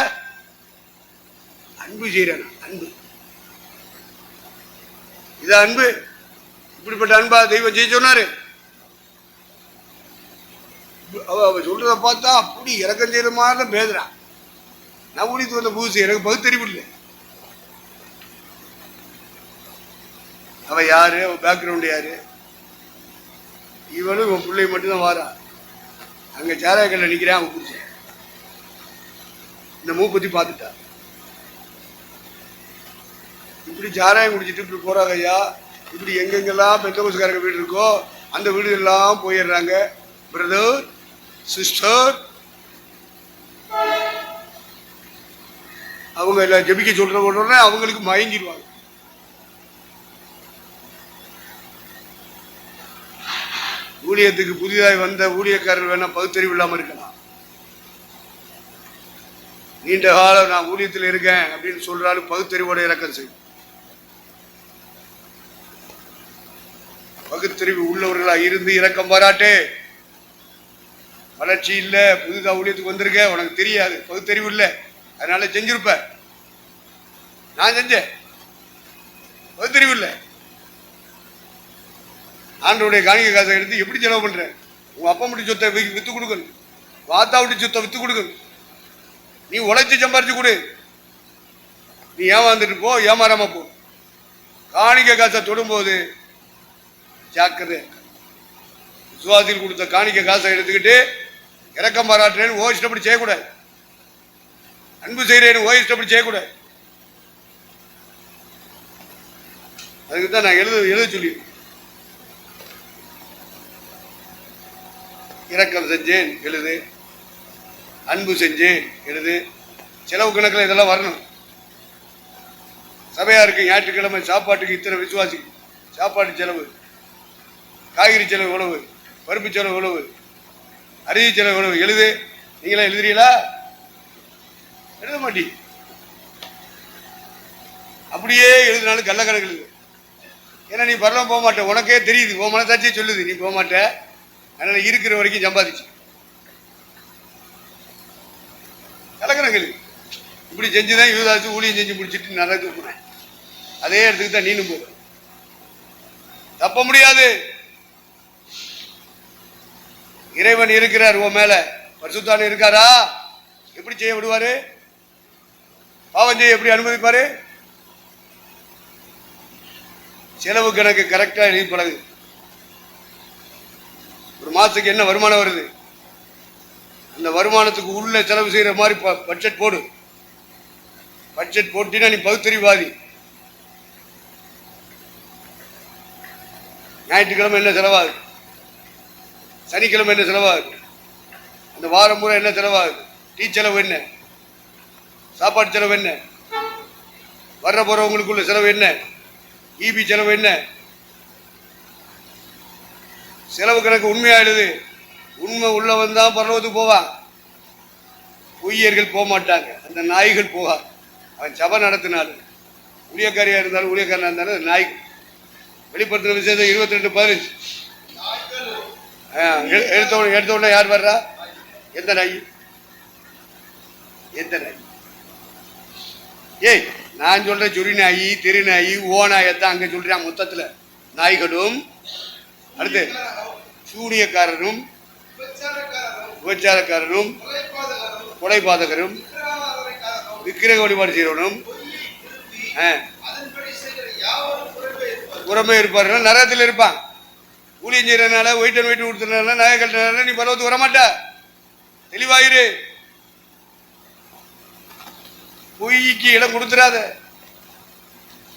அன்பு செய்கிறேன், அன்பு, இது அன்பு. இப்படிப்பட்ட அன்பா தெய்வம் செய்ய சொன்னாரு. அவ சொல்றத பார்த்தா அப்படி இறக்கம் செய்யற மாதிரி தான் பேசுறான். நான் ஊழியத்துக்கு வந்த புதுசு, எனக்கு பகுத்தறிவு இல்லை. அவ யாரு, அவ பேக்ரவுண்டு யாரு, இவனும் இவன் பிள்ளை மட்டும்தான் வாரா. அங்க சாராயக்கல்ல நிக்கிறான், அவன் புடிச்ச இந்த மூப்பத்தி பார்த்துட்டா, இப்படி சாராயம் குடிச்சிட்டு இப்படி போறாங்க ஐயா, இப்படி எங்கெங்கெல்லாம் பெந்தகோஸ்காரங்க வீடு இருக்கோ அந்த வீடு எல்லாம் போயிடுறாங்க. பிரதர் சிஸ்டர் அவங்க எல்லாம் ஜெபிக்க சொல்ற உடனே அவங்களுக்கு மயங்கிடுவாங்க. ஊழியத்துக்கு புதிதாக வந்த ஊழியக்காரர் வேணா பகுத்தறிவு இல்லாம இருக்கலாம். நீண்ட காலம் நான் ஊழியத்தில் இருக்கேன் அப்படின்னு சொல்றாலும் பகுத்தறிவோட இறக்கம் செய்யும். பகுத்தறிவு உள்ளவர்களா இருந்து இரக்கம் பாராட்டு. வளர்ச்சி இல்லை, புதுதா ஊழியத்துக்கு வந்திருக்க, உனக்கு தெரியாது, பகுத்தறிவு இல்லை, அதனால செஞ்சிருப்ப. நான் செஞ்சேன், பகுத்தறிவு இல்லை. ஆண்டோடைய காணிக்கை காசை எடுத்து எப்படி செலவு பண்றேன்? உங்க அப்பா முடி சொத்தை வித்து கொடுக்கணும், வாத்தா விட்டு சொத்தை வித்து கொடுக்கணும். நீ உழைச்சி சம்பாரிச்சு கொடு. நீ ஏமாந்துட்டு போ, ஏமாறாம போ. காணிக்க காசை தொடும்போது ஜாக்கிரதை. விசுவாசிகள் கொடுத்த காணிக்க காசை எடுத்துக்கிட்டு இறக்கம் பாராட்டுறேன்னு ஓ இஷ்டப்படி செய்யக்கூடாது. அன்பு செய்கிறேன்னு ஓ இஷ்டப்படி செய்யக்கூடாது. அதுக்கு தான் நான் எழுத சொல்லி இரக்கம் செஞ்சேன் எழுது, அன்பு செஞ்சேன் எழுது. செலவு கணக்கில் இதெல்லாம் வரணும். சபையா இருக்கு, ஞாயிற்றுக்கிழமை சாப்பாட்டுக்கு இத்தனை விசுவாசி, சாப்பாட்டு செலவு, காய்கறி செலவு எவ்வளவு, பருப்பு செலவு எவ்வளவு, அரிசி செலவு எவ்வளவு எழுது. நீங்களா எழுதுறீங்களா? எழுத மாட்டீ. அப்படியே எழுதினாலும் கள்ள கணக்கு எழுது. ஏன்னா நீ பரலாம் போக மாட்டேன், உனக்கே தெரியுது, உன் மனசாட்சியே சொல்லுது நீ போக மாட்ட. அதனால இருக்கிற வரைக்கும் சம்பாதிச்சு கலக்கணங்கள் இப்படி செஞ்சுதான் யூதாசு ஊழியம் செஞ்சு முடிச்சுட்டு நடந்து போனேன். அதே இடத்துக்கு தான் நீனும் போற. தப்ப முடியாது. இறைவன் இருக்கிறார் உன் மேல, பரிசுத்தான இருக்காரா? எப்படி செய்ய விடுவாரு? பாவம் செய்ய எப்படி அனுமதிப்பாரு? செலவு கணக்கு கரெக்டா எழுதி பழகு. ஒரு மாசத்துக்கு என்ன வருமானம் வருது, அந்த வருமானத்துக்கு உள்ள செலவு செய்யற மாதிரி பட்ஜெட் போடு. பட்ஜெட் போட்டினா நீ பகுத்தறிவாதி. ஞாயிற்றுக்கிழமை என்ன செலவாகுது, சனிக்கிழமை என்ன செலவாகுது, அந்த வாரம் பூரா என்ன செலவாகுது, டீ செலவு என்ன, சாப்பாடு செலவு என்ன, வர்ற போறவங்களுக்குள்ள செலவு என்ன, ஈபி செலவு என்ன, செலவு கணக்கு உண்மையா எழுது. உண்மை உள்ளவன் தான் பரலோகத்துக்கு போவான். பொய்யர்கள் போக மாட்டாங்க, அந்த நாய்கள் போவா. அவன் சபை நடத்தினாலும் ஊழியக்காரியா இருந்தாலும் ஊழியக்காரனா இருந்தாலும் நாய். வெளிப்படுத்தின விசேஷம் 22:15. எடுத்த உடனே யார் வர்றா? எந்த நாய்? எந்த நாய்? ஏய், நான் சொல்றேன் சுரி நாயி, தெரு நாயி, ஓ நாயத்தான் அங்க சொல்றேன். மொத்தத்துல நாய்களும், அடுத்து சூனியக்காரரும், விபச்சாரக்காரரும், கொலைபாதகரும், விக்கிரக வழிபாடு செய்யறவனும் புறமே இருப்பார்கள், நரகத்தில் இருப்பான். ஊழியம் செய்யறதுனால, வெயிட் அண்ட் வெயிட் கொடுத்ததுனால, நகை கட்டுறதுனால நீ பரவத்துக்கு வரமாட்ட. தெளிவாயிரு. பொய்க்கு இடம் கொடுத்துடாத,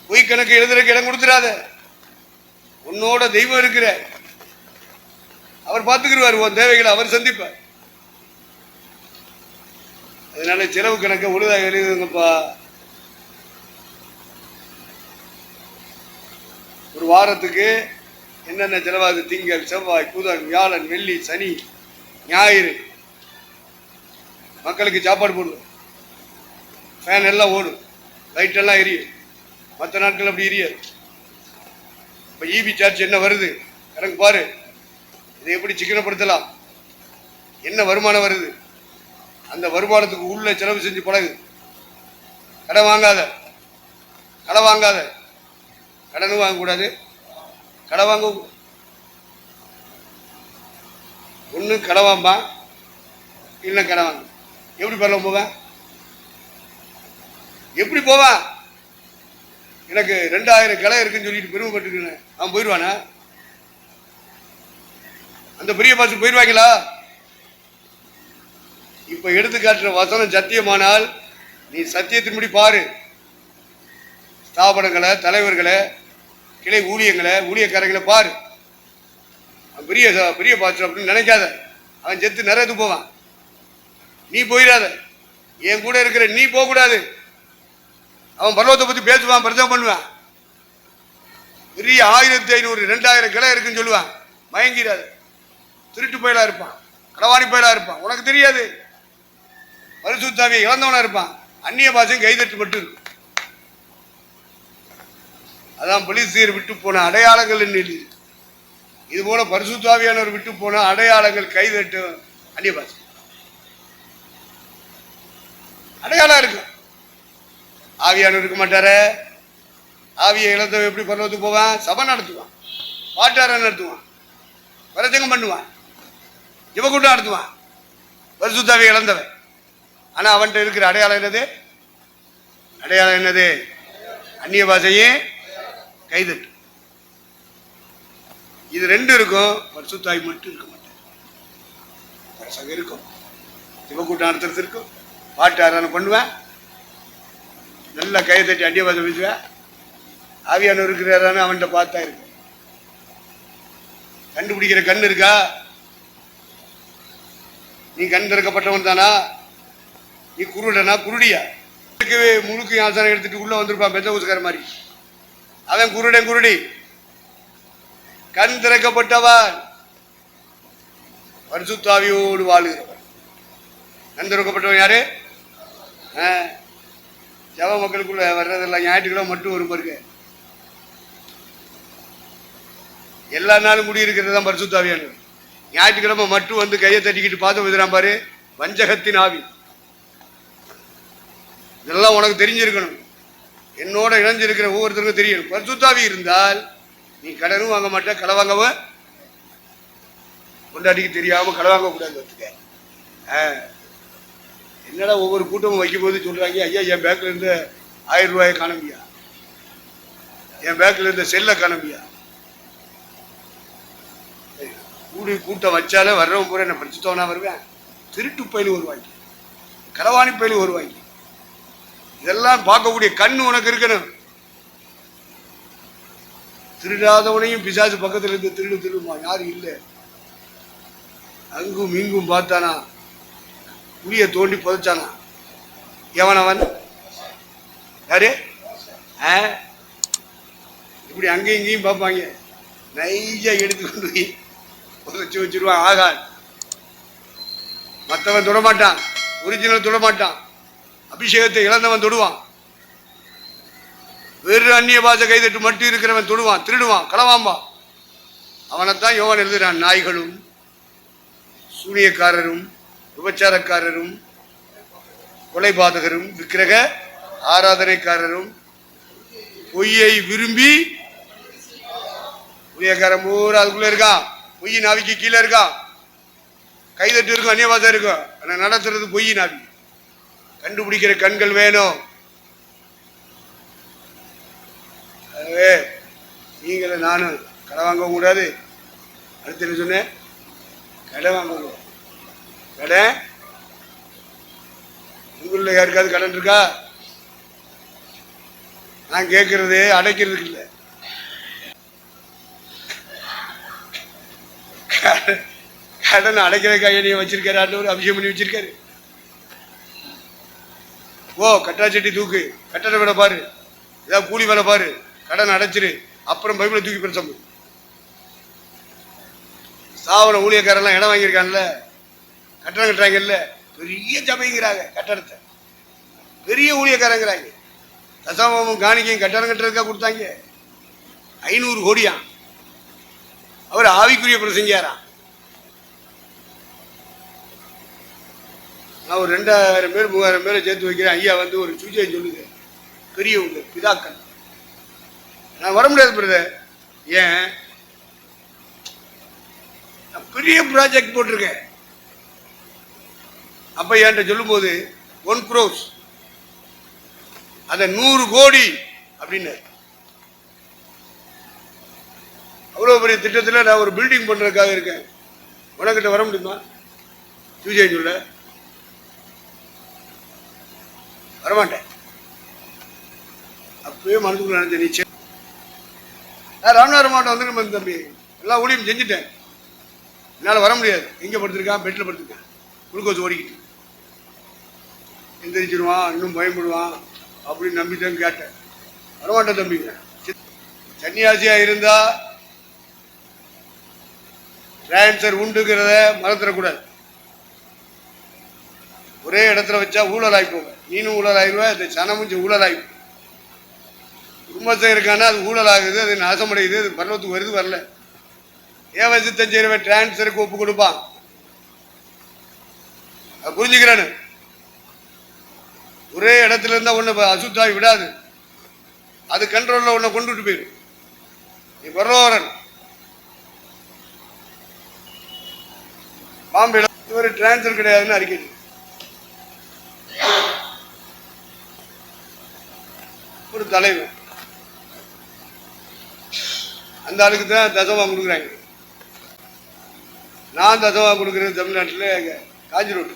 பொய் கணக்கு எழுதுறதுக்கு இடம் கொடுத்துடாத. உன்னோட தெய்வம் இருக்கிற, அவர் பார்த்துக்கிடுவார், உன் தேவைகளை அவர் சந்திப்பார். அதனால செலவு கணக்கை ஒழுதாக எழுதுங்கப்பா. ஒரு வாரத்துக்கு என்னென்ன செலவாகுது, திங்கள், செவ்வாய், புதன், வியாழன், வெள்ளி, சனி, ஞாயிறு மக்களுக்கு சாப்பாடு போடுவோம். ஃபேன் எல்லாம் ஓடும், லைட் எல்லாம் எரியும். மற்ற நாட்கள் அப்படி எரியாது. இப்போ ஈபி சார்ஜ் என்ன வருது கணக்கு பாரு. இதை எப்படி சிக்கனப்படுத்தலாம், என்ன வருமானம் வருது, அந்த வருமானத்துக்கு உள்ள செலவு செஞ்சு பழகு. கடன் வாங்காத, கடன் வாங்காத, கடனும் வாங்கக்கூடாது. கடை வாங்க ஒன்று கடை வாம்பான், இல்லை கடை வாங்க. எப்படி பரவாயில்ல போவேன்? எப்படி போவான்? எனக்கு 2000 கிளை இருக்குன்னு சொல்லிட்டு பெருமைப்பட்டுக்கிறேன். அவன் போயிடுவானா? அந்த பெரிய பாசு போயிடுவாங்களா? இப்ப எடுத்துக்காட்டுற வசனம் சத்தியமானால் நீ சத்தியத்தின்படி பாரு. ஸ்தாபனங்களை, தலைவர்களை, கிளை ஊழியங்களை, ஊழியக்காரங்களை பாரு. பெரிய பெரிய பாசு அப்படின்னு நினைக்காத. அவன் செத்து நிறைய போவான். நீ போயிடாத. என் கூட இருக்கிற நீ போக கூடாது. அவன் பர்வத்தை பத்தி பேசுவான், பிரச்சனை பண்ணுவான். பெரிய 1500 2000 கிளை இருக்குன்னு சொல்லுவான். மயங்கிறாது. திருட்டு பயலா இருப்பான், களவாணி பயலா இருப்பான். உனக்கு தெரியாது. பரிசுத்தாவியை இழந்தவனா இருப்பான். அந்நிய பாஷையும் கைதட்டு மட்டும் இருக்கும். அதான் பெலிஸ்தியர் விட்டு போன அடையாளங்கள் என்ன? இது போல பரிசுத்தாவியானவர் விட்டு போன அடையாளங்கள் கைதட்டு அந்நிய பாஷை அடையாளம் இருக்கும். ஆவியானவர் இருக்க மாட்டார. ஆவியை இழந்தவன் எப்படி பரவத்துக்கு போவான்? சபை நடத்துவான், பாட்டாரம் நடத்துவான், பிரசங்கம் பண்ணுவான், ஜெபக்கூட்டம் நடத்துவான். பரிசுத்தாவியை இழந்தவன் ஆனா அவன்கிட்ட இருக்கிற அடையாளம் என்னது? அடையாளம் என்னது? அந்நிய பாஷையே கைதட்டு. இது ரெண்டு இருக்கும். பரிசுத்தாவி மட்டும் இருக்க மாட்டேன். பிரசங்கம் இருக்கும், சிவக்கூட்டம் நடத்துறது இருக்கும், பாட்டு ஆராதனை பண்ணுவேன், நல்லா கையை தட்டி அந்நிய பாஷை பேசுவேன். ஆவியானவர் இருக்கிறாரான்னு அவன்கிட்ட பார்த்தா இருக்கு. கண்டுபிடிக்கிற கண் இருக்கா? நீ கண் திறக்கப்பட்டவன் தானா? நீ குருடனா குருடியா? முழுக்கு ஆசாரம் எடுத்துட்டு உள்ள வந்திருப்பான் பெந்தகோஸ்கார மாதிரி. அவன் குருடன் குருடி. கண் திறக்கப்பட்டவன் பரிசுத்தாவியோடு வாழுகிறவன். கண் திறக்கப்பட்டவன் யாரு? ஜவ மக்களுக்குள்ள வர்றதெல்லாம் ஞாயிற்றுக்கிழமை மட்டும் ஒரு மருங்க. எல்லா நாளும் குடியிருக்கிறது தான் பரிசுத்தாவியானவர். ஞாயிற்றுக்கிழமை மட்டும் வந்து கையை தட்டிக்கிட்டு பார்த்து விதுறான் பாரு, வஞ்சகத்தின் ஆவி. இதெல்லாம் உனக்கு தெரிஞ்சிருக்கணும். என்னோட இணைஞ்சிருக்கிற ஒவ்வொருத்தருக்கும் தெரியணும். பரிசுத்தாவி இருந்தால் நீ கடனும் வாங்க மாட்டேன், களை வாங்கவும் கொண்டாடிக்கு தெரியாம களை வாங்க கூடாது. என்னடா ஒவ்வொரு கூட்டமும் வைக்கும் போது சொல்றாங்க, ஐயா என் பேங்க்ல இருந்து 1000 ரூபாயை காணம்பியா, என் பேங்க்ல இருந்த செல்ல காணம்பியா. கூட்டம் வச்சாலே வர்றவன் பூரா என்ன படிச்சுட்டவனா வருவேன். திருட்டு பயிலும் வருவாங்க, களவாணி பயிலும் வருவாங்க. இதெல்லாம் பார்க்கக்கூடிய கண்ணு உனக்கு இருக்கணும். திருடாதவனையும் பிசாசு பக்கத்துல இருந்து திருடுமா? யாரும் இல்லை. அங்கும் இங்கும் பார்த்தானா, குடிய தோண்டி புதைச்சானா எவனவன்? யாரு? இப்படி அங்கேயும் இங்கேயும் பார்ப்பாங்க. நைஜா எடுத்து கொண்டு போய் புதைச்சி வச்சிருவான். ஆகான் மற்றவன் தொடமாட்டான், ஒரிஜினல் தொடமாட்டான். அபிஷேகத்தை இழந்தவன் தொடுவான். வேறு அந்நிய பாஷை கைதட்டு மட்டும் இருக்கிறவன் தொடுவான், திருடுவான், களவாம்பா. அவனைத்தான் யோவான் எழுதுறான். நாய்களும் சூனியக்காரரும் விபச்சாரக்காரரும் கொலைபாதகரும் விக்கிரக ஆராதனைக்காரரும் பொய்யை விரும்பி, ஊழியக்காரன் பூரா அதுக்குள்ள இருக்கான், பொய் நாவிக்கு கீழே இருக்கான். கைதட்டு இருக்கும், அந்நிய பாஷை இருக்கும், ஆனா நடத்துறது பொய் நாவி. கண்டுபிடிக்கிற கண்கள் வேணும். நீங்கள நானும் கடை வாங்க கூடாது. அடுத்து என்ன சொன்னேன்? கடை வாங்க. கடை உங்களில் யாருக்காவது கடன் இருக்கா? நான் கேட்கறது அடைக்கிறதுக்கு இல்லை. கடன் அடைக்கிறதுக்காக நீ வச்சிருக்காரு, ஒரு அபிஷேகம் பண்ணி வச்சிருக்காரு. ஓ கட்டாச்சட்டி தூக்கு, கட்டட வேலை பாரு, ஏதாவது கூலி வேலை பாரு, கடன் அடைச்சிரு, அப்புறம் பைபிளை தூக்கி பிரச்சனை. சாவன ஊழியக்காரெல்லாம் இடம் வாங்கியிருக்கான்ல, கட்டணம் கட்டுறாங்கல்ல, பெரிய சபைங்கிறாங்க கட்டடத்தை, பெரிய ஊழியக்காரங்கிறாங்க. தசாமமும் காணிக்கையும் கட்டணம் கட்டுறதுக்காக கொடுத்தாங்க. 500 கோடியாம். அவர் ஆவிக்குரிய பிரசங்கியாராம். நான் ஒரு 2000 பேர் 3000 பேரை சேர்த்து வைக்கிறேன். ஐயா வந்து ஒரு சுவிசேஷம் சொல்லுங்க, பெரியவங்க பிதாக்கள். நான் வர முடியாது பிரதர். ஏன்? நான் பெரிய ப்ராஜெக்ட் போட்டிருக்கேன். அப்ப என்கிட்ட சொல்லும் போது 1 crore, அத 100 கோடி அப்படின்னு. அவ்வளவு பெரிய திட்டத்தில் நான் ஒரு பில்டிங் பண்றதுக்காக இருக்கேன். உனக்கிட்ட வர முடியுமா? சுவிசேஷம் சொல்ல வரமாட்டேன். அப்பவே மனசுக்குள்ள நினைச்சேன், நிச்சயம் நான் ராமநாதபுரம் மாவட்டம் வந்து தம்பி எல்லா ஊழியும் செஞ்சுட்டேன், என்னால் வர முடியாது. எங்கே படுத்திருக்கான்? பெட்டில் படுத்திருக்கேன், குளுக்கோஸ் ஓடிக்கிட்டு. எந்திரிச்சிருவான், இன்னும் பயப்படுவான் அப்படின்னு நம்பித்தான் கேட்டேன். வரமாட்டேன் தம்பிங்க. சன்னியாசியா இருந்தா டிரான்ஸ்ஃபர் உண்டுங்கிறத மறந்துடக்கூடாது. ஒரே இடத்துல வச்சா ஊழலாகி போவேன். நீனும் ஊழலாகிடுவேன், இந்த சனமும் ஊழலாகி. குடும்பத்தை இருக்கானா அது ஊழலாகுது, அது நாசமடையுது, அது பருவத்துக்கு வருது, வரல. ஏன் வசித்தம் செய்யறவன் டிரான்ஸ்ஃபருக்கு ஒப்பு கொடுப்பான். அது புரிஞ்சுக்கிறானு. ஒரே இடத்துல இருந்தா உன்னை அசுத்தாய் விடாது, அது கண்ட்ரோல்ல உன்னை கொண்டுட்டு போயிரு. நீ பரவாரன் பாம்பே இவர் டிரான்ஸ்ஃபர் கிடையாதுன்னு அறிக்கை. தலைவன். அந்த ஆளுக்கு தான் தசமா கொடுக்குறாங்க. நான் தசமா கொடுக்குறது தமிழ்நாட்டில் காஞ்சி ரோடு.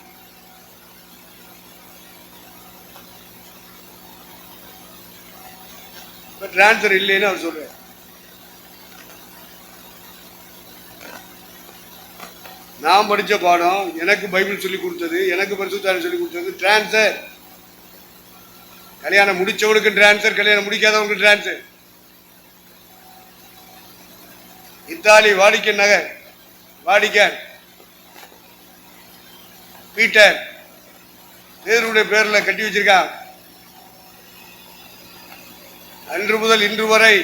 இப்போ டிரான்ஸ்ஃபர் இல்லைன்னு அவர் சொல்றாரு. நான் படித்த பாடம், எனக்கு பைபிள் சொல்லி கொடுத்தது, எனக்கு பரிசுத்தாவியை சொல்லி கொடுத்தது டிரான்ஸ்ஃபர். கல்யாணம் முடிச்சவனுக்கு டிரான்ஸ்ஃபர், கல்யாணம் முடிக்காதவனுக்கு டிரான்ஸ்ஃபர். இத்தாலி வாடிக்கன் நகர், வாடிக்கன் பீட்டர் பேருடைய பேர்ல கட்டி வச்சிருக்கான். அன்று முதல் இன்று வரை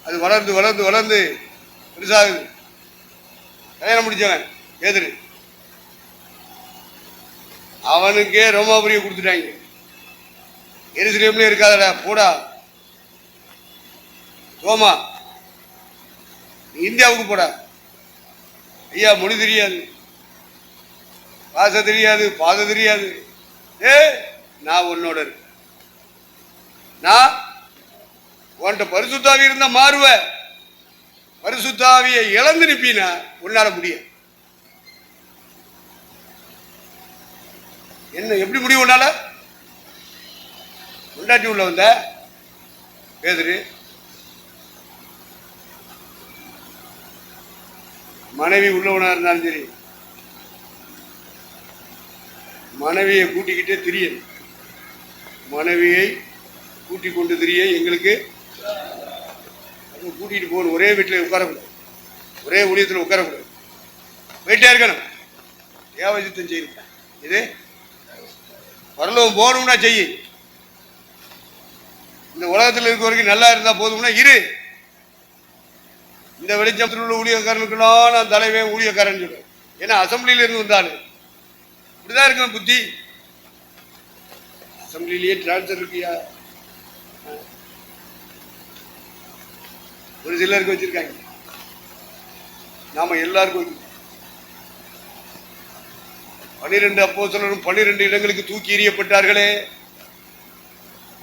அது வளர்ந்து வளர்ந்து வளர்ந்து பெருசாகுது. கல்யாணம் முடிச்சவன் பேதுரு, அவனுக்கே ரோமாபுரியை கொடுத்துட்டாங்க. எருசலேம்ல இருக்காதடா போடா தோமா, நீ இந்தியாவுக்கு போடா. ஐயா மொழி தெரியாது, பாச தெரியாது, பாத தெரியாது. நான் உன்னோட இருக்கு. நான் உன்கிட்ட பரிசுத்தாவி இருந்தா மாறுவ, பரிசுத்தாவியை இழந்து நிப்பினா உன்னால முடியும். என்ன எப்படி முடியும் உன்னால? முன்னாடி உள்ள வந்த பேதுரு மனைவி உள்ளவனா இருந்தாலும் சரி, மனைவியை கூட்டிக்கிட்டே திரியன், மனைவியை கூட்டி கொண்டு திரிய எங்களுக்கு கூட்டிகிட்டு போகணும். ஒரே வீட்டில் உட்காரக்கூடாது, ஒரே ஊழியத்தில் உட்காரக்கூடாது, போயிட்டே இருக்கணும். தேவசித்தம் செய்யுங்க. இது பரலோகம் போகணும்னா செய்ய. இந்த உலகத்தில் இருக்க வரைக்கும் நல்லா இருந்தா போதும்னா இரு. இந்த வெளிச்சத்தில் உள்ள ஊழியக்காரனுக்குலாம் நான் தலைவன் ஊழியக்காரன் சொல்றேன். ஏன்னா அசம்பிளியில இருந்து வந்தாலும் இப்படிதான் இருக்கணும் புத்தி. அசம்பிளிலேயே டிரான்ஸ்ஃபர் இருக்கியா? ஒரு சிலருக்கு வச்சிருக்காங்க, நாம எல்லாருக்கும் வைக்கணும். 12 அப்போஸ்தலரும் 12 இடங்களுக்கு தூக்கி எறியப்பட்டார்களே,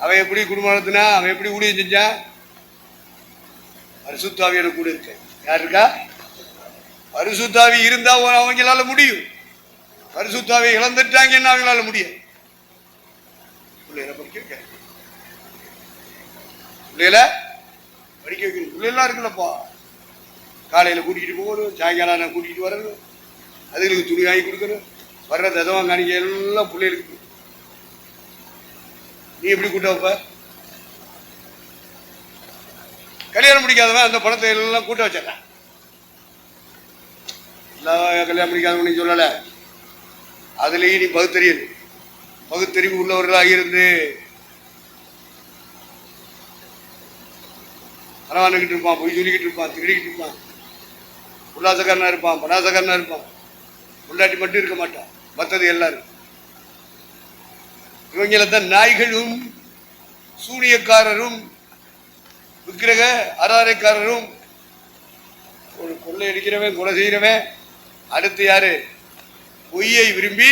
அவன் எப்படி குடும்பம் நடத்தினா, அவன் எப்படி ஊழியம் செஞ்சான்? பரிசுத்தாவியோட கூட இருக்க. யார் இருக்கா? பரிசுத்தாவி இருந்தா அவங்களால முடியும். பரிசுத்தாவி இழந்துட்டாங்கன்னா அவங்களால முடியும். பிள்ளைகளை படிக்க வைக்க, பிள்ளைகளை படிக்க வைக்கணும். பிள்ளைலாம் இருக்குல்லப்பா, காலையில் கூட்டிகிட்டு போகணும், சாயங்காலம் கூட்டிகிட்டு வரணும், அதுகளுக்கு துணி வாங்கி கொடுக்கணும், வர்ற தசவாங்க காணிக்க எல்லாம் பிள்ளைகளுக்கு. நீ எப்படி கூட்ட வைப்ப? கல்யாணம் முடிக்காதவன் அந்த பணத்தை எல்லாம் கூட்ட வச்சிடறான். எல்லா கல்யாணம் முடிக்காதவன் நீ சொல்லலை, அதுலேயும் நீ பகுத்தறிவு உள்ளவர்களாக இருந்து பரவாயில்லைக்கிட்டு இருப்பான், பொய் சொல்லிக்கிட்டு இருப்பான், திருடிக்கிட்டு இருப்பான், உல்லாசக்காரனா இருப்பான், பனாசக்காரனா இருப்பான். பொண்டாட்டி மட்டும் இருக்க மாட்டான், மற்றது எல்லாரும். இவங்கள தான் நாய்களும் சூனியக்காரரும் விக்கிரக ஆராதனைக்காரரும். ஒரு கொள்ளை அடிக்கிறவன், கொலை செய்கிறவன். அடுத்து யாரு? பொய்யை விரும்பி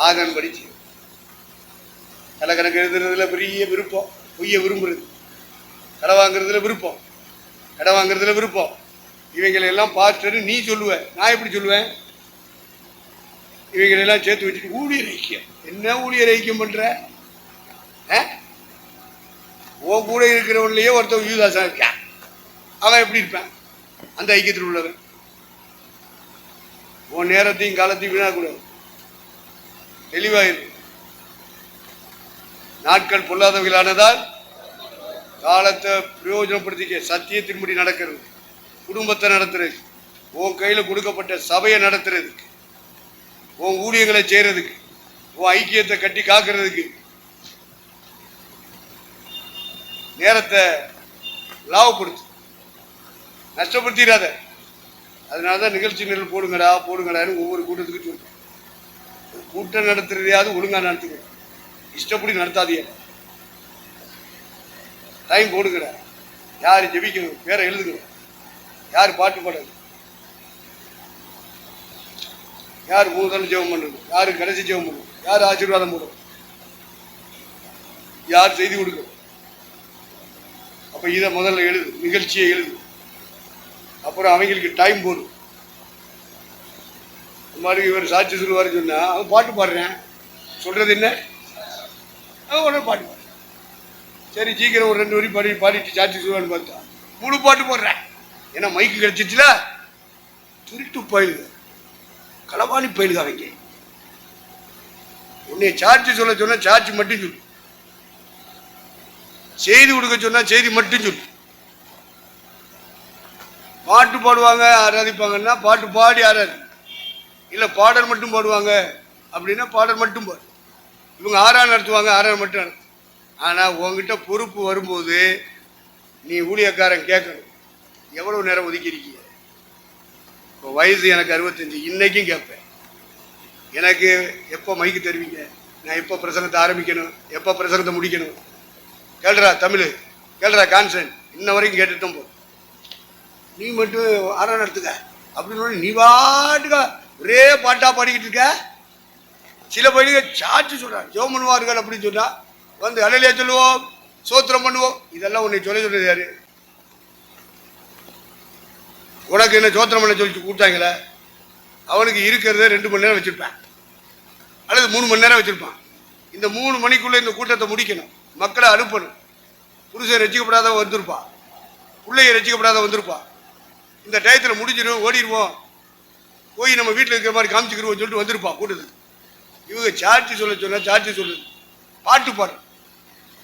ஆதன் படிச்சு கணக்கு எழுதுறதுல பெரிய விருப்பம், பொய்யை விரும்புறது, கடை வாங்குறதுல விருப்பம், கடை வாங்குறதுல விருப்பம். இவங்களை எல்லாம் பார்த்துட்டு நீ சொல்லுவ, நான் எப்படி சொல்லுவேன்? இவங்களெல்லாம் சேர்த்து வச்சுட்டு ஊழியர் ஐக்கியம். என்ன ஊழியர் ஐக்கியம் பண்ற? உன் கூட இருக்கிறவன்லயே ஒருத்தன் யூதாசா இருக்கான், அவன் எப்படி இருப்பான்? அந்த ஐக்கியத்தில் உள்ளவன். உன் நேரத்தையும் காலத்தையும் வீணாக்கூடாது, தெளிவாயிரு. நாட்கள் பொல்லாதவர்களானதால் காலத்தை பிரயோஜனப்படுத்திக்க. சத்தியத்தின்படி நடக்கிறது, குடும்பத்தை நடத்துறதுக்கு, உன் கையில் கொடுக்கப்பட்ட சபையை நடத்துறதுக்கு, உன் ஊழியங்களை செய்யறதுக்கு, உன் ஐக்கியத்தை கட்டி காக்கிறதுக்கு, நேரத்தை லாபப்படுத்து, நஷ்டப்படுத்திடாத. அதனாலதான் நிகழ்ச்சி நிரல் போடுங்கடா போடுங்கடான்னு ஒவ்வொரு கூட்டத்துக்கு சொல்றேன். கூட்டம் நடத்துறதையாவது ஒழுங்கா நடத்துக்கணும், இஷ்டப்படி நடத்தாதீங்க. டைம் போடுங்கடா. யார் ஜெபிக்கணும், பேரை எழுதுக்கணும், யார் பாட்டு பாடணும், யார் முதல் ஜெபம் பண்ணணும், யாரு கடைசி ஜெபம் பண்ணணும், யார் ஆசீர்வாதம் பண்ணணும், யார் செய்தி கொடுக்கணும். அப்ப இதை முதல்ல எழுது, நிகழ்ச்சியை எழுது. அப்புறம் அவங்களுக்கு டைம் போடும். மாதிரி இவர் சாட்சி சொல்லுவார் சொன்னா அவன் பாட்டு பாடுறேன் சொல்றது என்ன, அவன் உடனே பாட்டு பாடுறேன். சரி சீக்கிரம் ஒரு 2 வரி பாடிட்டு சாட்சி சொல்லுவான்னு பார்த்தா முழு பாட்டு போடுறேன். ஏன்னா மைக்கு கிடைச்சிச்சுல. திருட்டு பயிலுங்க, களவாணி பயிலுங்க. அவங்க உன்னை சாட்சி சொல்ல சொன்னா சாட்சி மட்டும் சொல்லு, செய்தி கொடுக்க சொன்னா செய்தி மட்டும் சொல்லு. பாட்டு பாடுவாங்க ஆராதிப்பாங்கன்னா பாட்டு பாடி ஆராதி, இல்லை பாடல் மட்டும் பாடுவாங்க அப்படின்னா பாடல் மட்டும் பாடு. இவங்க ஆறாம் நடத்துவாங்க, ஆறாம் மட்டும் நடத்து. ஆனால் உங்ககிட்ட பொறுப்பு வரும்போது நீ ஊழியக்காரன் கேட்கணும், எவ்வளவு நேரம் ஒதுக்கியிருக்கீங்க. இப்போ வயசு எனக்கு 65, இன்னைக்கும் கேட்பேன், எனக்கு எப்போ மைக்கு தருவீங்க, நான் எப்போ பிரசங்கத்தை ஆரம்பிக்கணும், எப்போ பிரசங்கத்தை முடிக்கணும். கேள்றா தமிழ், கேள்றா கான்சன், இன்ன வரைக்கும் கேட்டுட்டும் போ. நீ மட்டும் ஆறாம் நடத்துக்க அப்படின்னு நீ பாட்டுக்கா ஒரே பாட்டா பாடிக்கிட்டு இருக்க. சில பயிலுங்க சாட்சி சொல்றாங்க, ஜெபம் பண்ணுவார்கள் அப்படின்னு சொன்னா வந்து அலையிலே சொல்லுவோம், சோத்திரம் பண்ணுவோம். இதெல்லாம் உன்னை சொல்றது யாரு? உனக்கு என்ன சோத்திரம் பண்ண சொல்லி கூப்பிட்டாங்களே? அவனுக்கு இருக்கிறத 2 மணி நேரம் வச்சிருப்பான் அல்லது 3 மணி நேரம் வச்சிருப்பான். இந்த 3 மணிக்குள்ள இந்த கூட்டத்தை முடிக்கணும், மக்களை அனுப்பணும். புருஷன் ரசிக்கப்படாத வந்திருப்பான், பிள்ளைய ரசிக்கப்படாத வந்திருப்பான். இந்த டயத்தில் முடிஞ்சிடும், ஓடிடுவோம், போய் நம்ம வீட்டில் இருக்கிற மாதிரி காமிச்சுக்கிறோம் சொல்லிட்டு வந்திருப்பான் கூட்டத்துக்கு. இவங்க சாட்சி சொல்ல சொன்னா சாட்சி சொல்லுது, பாட்டு பாடு,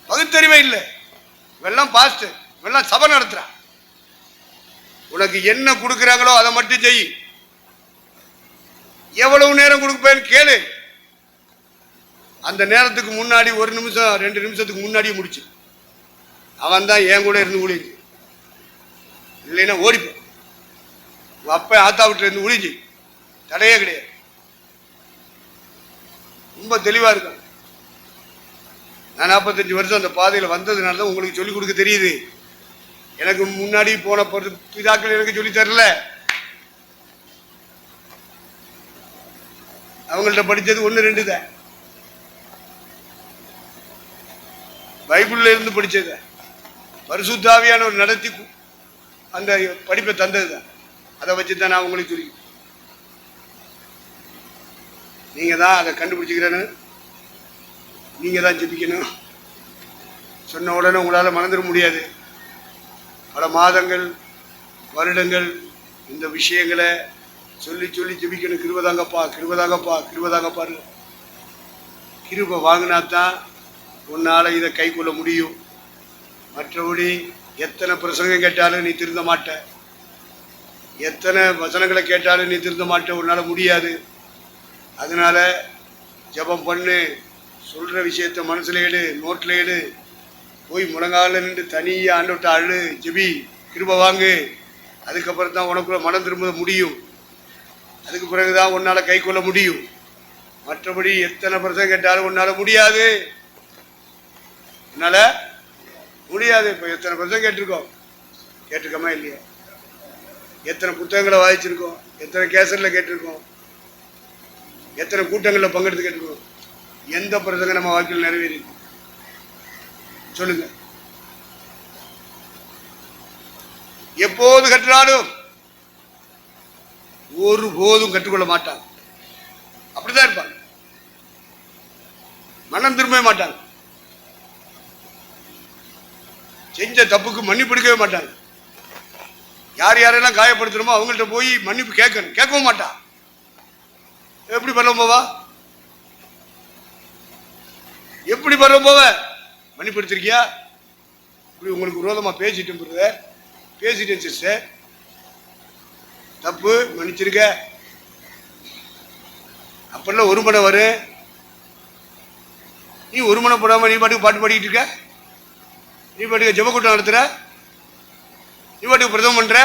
பகுத்தறிவே இல்லை. இவெல்லாம் பாஸ்ட், இவெல்லாம் சபை நடத்துறான். உனக்கு என்ன கொடுக்குறாங்களோ அதை மட்டும் செய். எவ்வளவு நேரம் கொடுப்பேன்னு கேளு. அந்த நேரத்துக்கு முன்னாடி 1 நிமிஷம் 2 நிமிஷத்துக்கு முன்னாடியே முடிச்சு அவன் தான் என் கூட இருந்து ஊழிச்சு. இல்லைன்னா ஓடிப்போ. அப்ப ஆத்தா வீட்டுல இருந்து ஊழிச்சு, தடையே கிடையாது. ரொம்ப தெளிவா இருக்கும். நான் 45 வருஷம் அந்த பாதையில் வந்ததுனால தான் உங்களுக்கு சொல்லிக் கொடுக்க தெரியுது. எனக்கு முன்னாடி போன பிதாக்கள் எனக்கு சொல்லி தரல. அவங்கள்ட்ட படித்தது 1 2 தான், பைபிள்ல இருந்து படிச்சது. பரிசுத்த ஆவியானவர் நடத்தி அந்த படிப்பை தந்தது தான். அதை வச்சு தான் நான் உங்களுக்கு சொல்லி, நீங்க தான் அதை கண்டுபிடிச்சிக்கிறேன்னு நீங்க தான் ஜெபிக்கணும். சொன்ன உடனே உங்களால் மறந்துட முடியாது. பல மாதங்கள் வருடங்கள் இந்த விஷயங்களை சொல்லி சொல்லி ஜெபிக்கணும். கிருபதாங்கப்பா கிருபதாங்கப்பா கிருபதாங்கப்பாரு. கிருபை வாங்கினா தான் உன்னால் இதை கை கொள்ள முடியும். மற்றபடி எத்தனை பிரசங்கம் கேட்டாலும் நீ திருந்த மாட்ட, எத்தனை வசனங்களை கேட்டாலும் நீ திருந்த மாட்ட, உன்னால் முடியாது. அதனால ஜெபம் பண்ணு, சொல்கிற விஷயத்த மனசில் எடு, நோட்டில் எடு, போய் முழங்கால நின்று தனியாக ஆண்டவர்கிட்ட அழு, ஜெபி, கிருபை வாங்கு. அதுக்கப்புறம் தான் உனக்குள்ள மனம் திரும்ப முடியும். அதுக்கு பிறகு தான் உன்னால் கை கொள்ள முடியும். மற்றபடி எத்தனை பிரசங்கம் கேட்டாலும் உன்னால் முடியாது, உன்னால் முடியாது. இப்போ எத்தனை பிரசங்கம் கேட்டிருக்கோம், கேட்டிருக்கோமா இல்லையா? எத்தனை புத்தகங்களை வாசிச்சிருக்கோம், எத்தனை கேசட்டில் கேட்டிருக்கோம், எத்தனை கூட்டங்களில் பங்கெடுத்து கேட்டிருக்கோம். எந்த பிரசங்கம் நம்ம வாழ்க்கையில் நிறைவேறிக்கும் சொல்லுங்க? எப்போது கற்றாலும் ஒரு போதும் கற்றுக்கொள்ள மாட்டாங்க. அப்படிதான் இருப்பாங்க, மனம் திரும்பவே மாட்டாங்க, செஞ்ச தப்புக்கு மன்னிப்பு எடுக்கவே மாட்டாங்க. யார் யாரெல்லாம் காயப்படுத்துறோமோ அவங்கள்ட்ட போய் மன்னிப்பு கேட்கணும், கேட்கவும் மாட்டான். எப்படி பண்ண போவா? எப்படி பண்ண போவ? மன்னிப்பு எடுத்திருக்கியா? இப்படி உங்களுக்கு விரோதமா பேசிட்டேன் சிஸ்டர், தப்பு மன்னிச்சிருக்க. அப்பெல்லாம் ஒரு மணி வரும், நீ ஒரு மணி போடாம நீ பாட்டுக்கு பாட்டு பாடிக்கிட்டு இருக்க, நீ பாட்டுக்கு ஜெபக்கூட்டம் நடத்துற, நீ பாட்டுக்கு பிரதமம் பண்ற.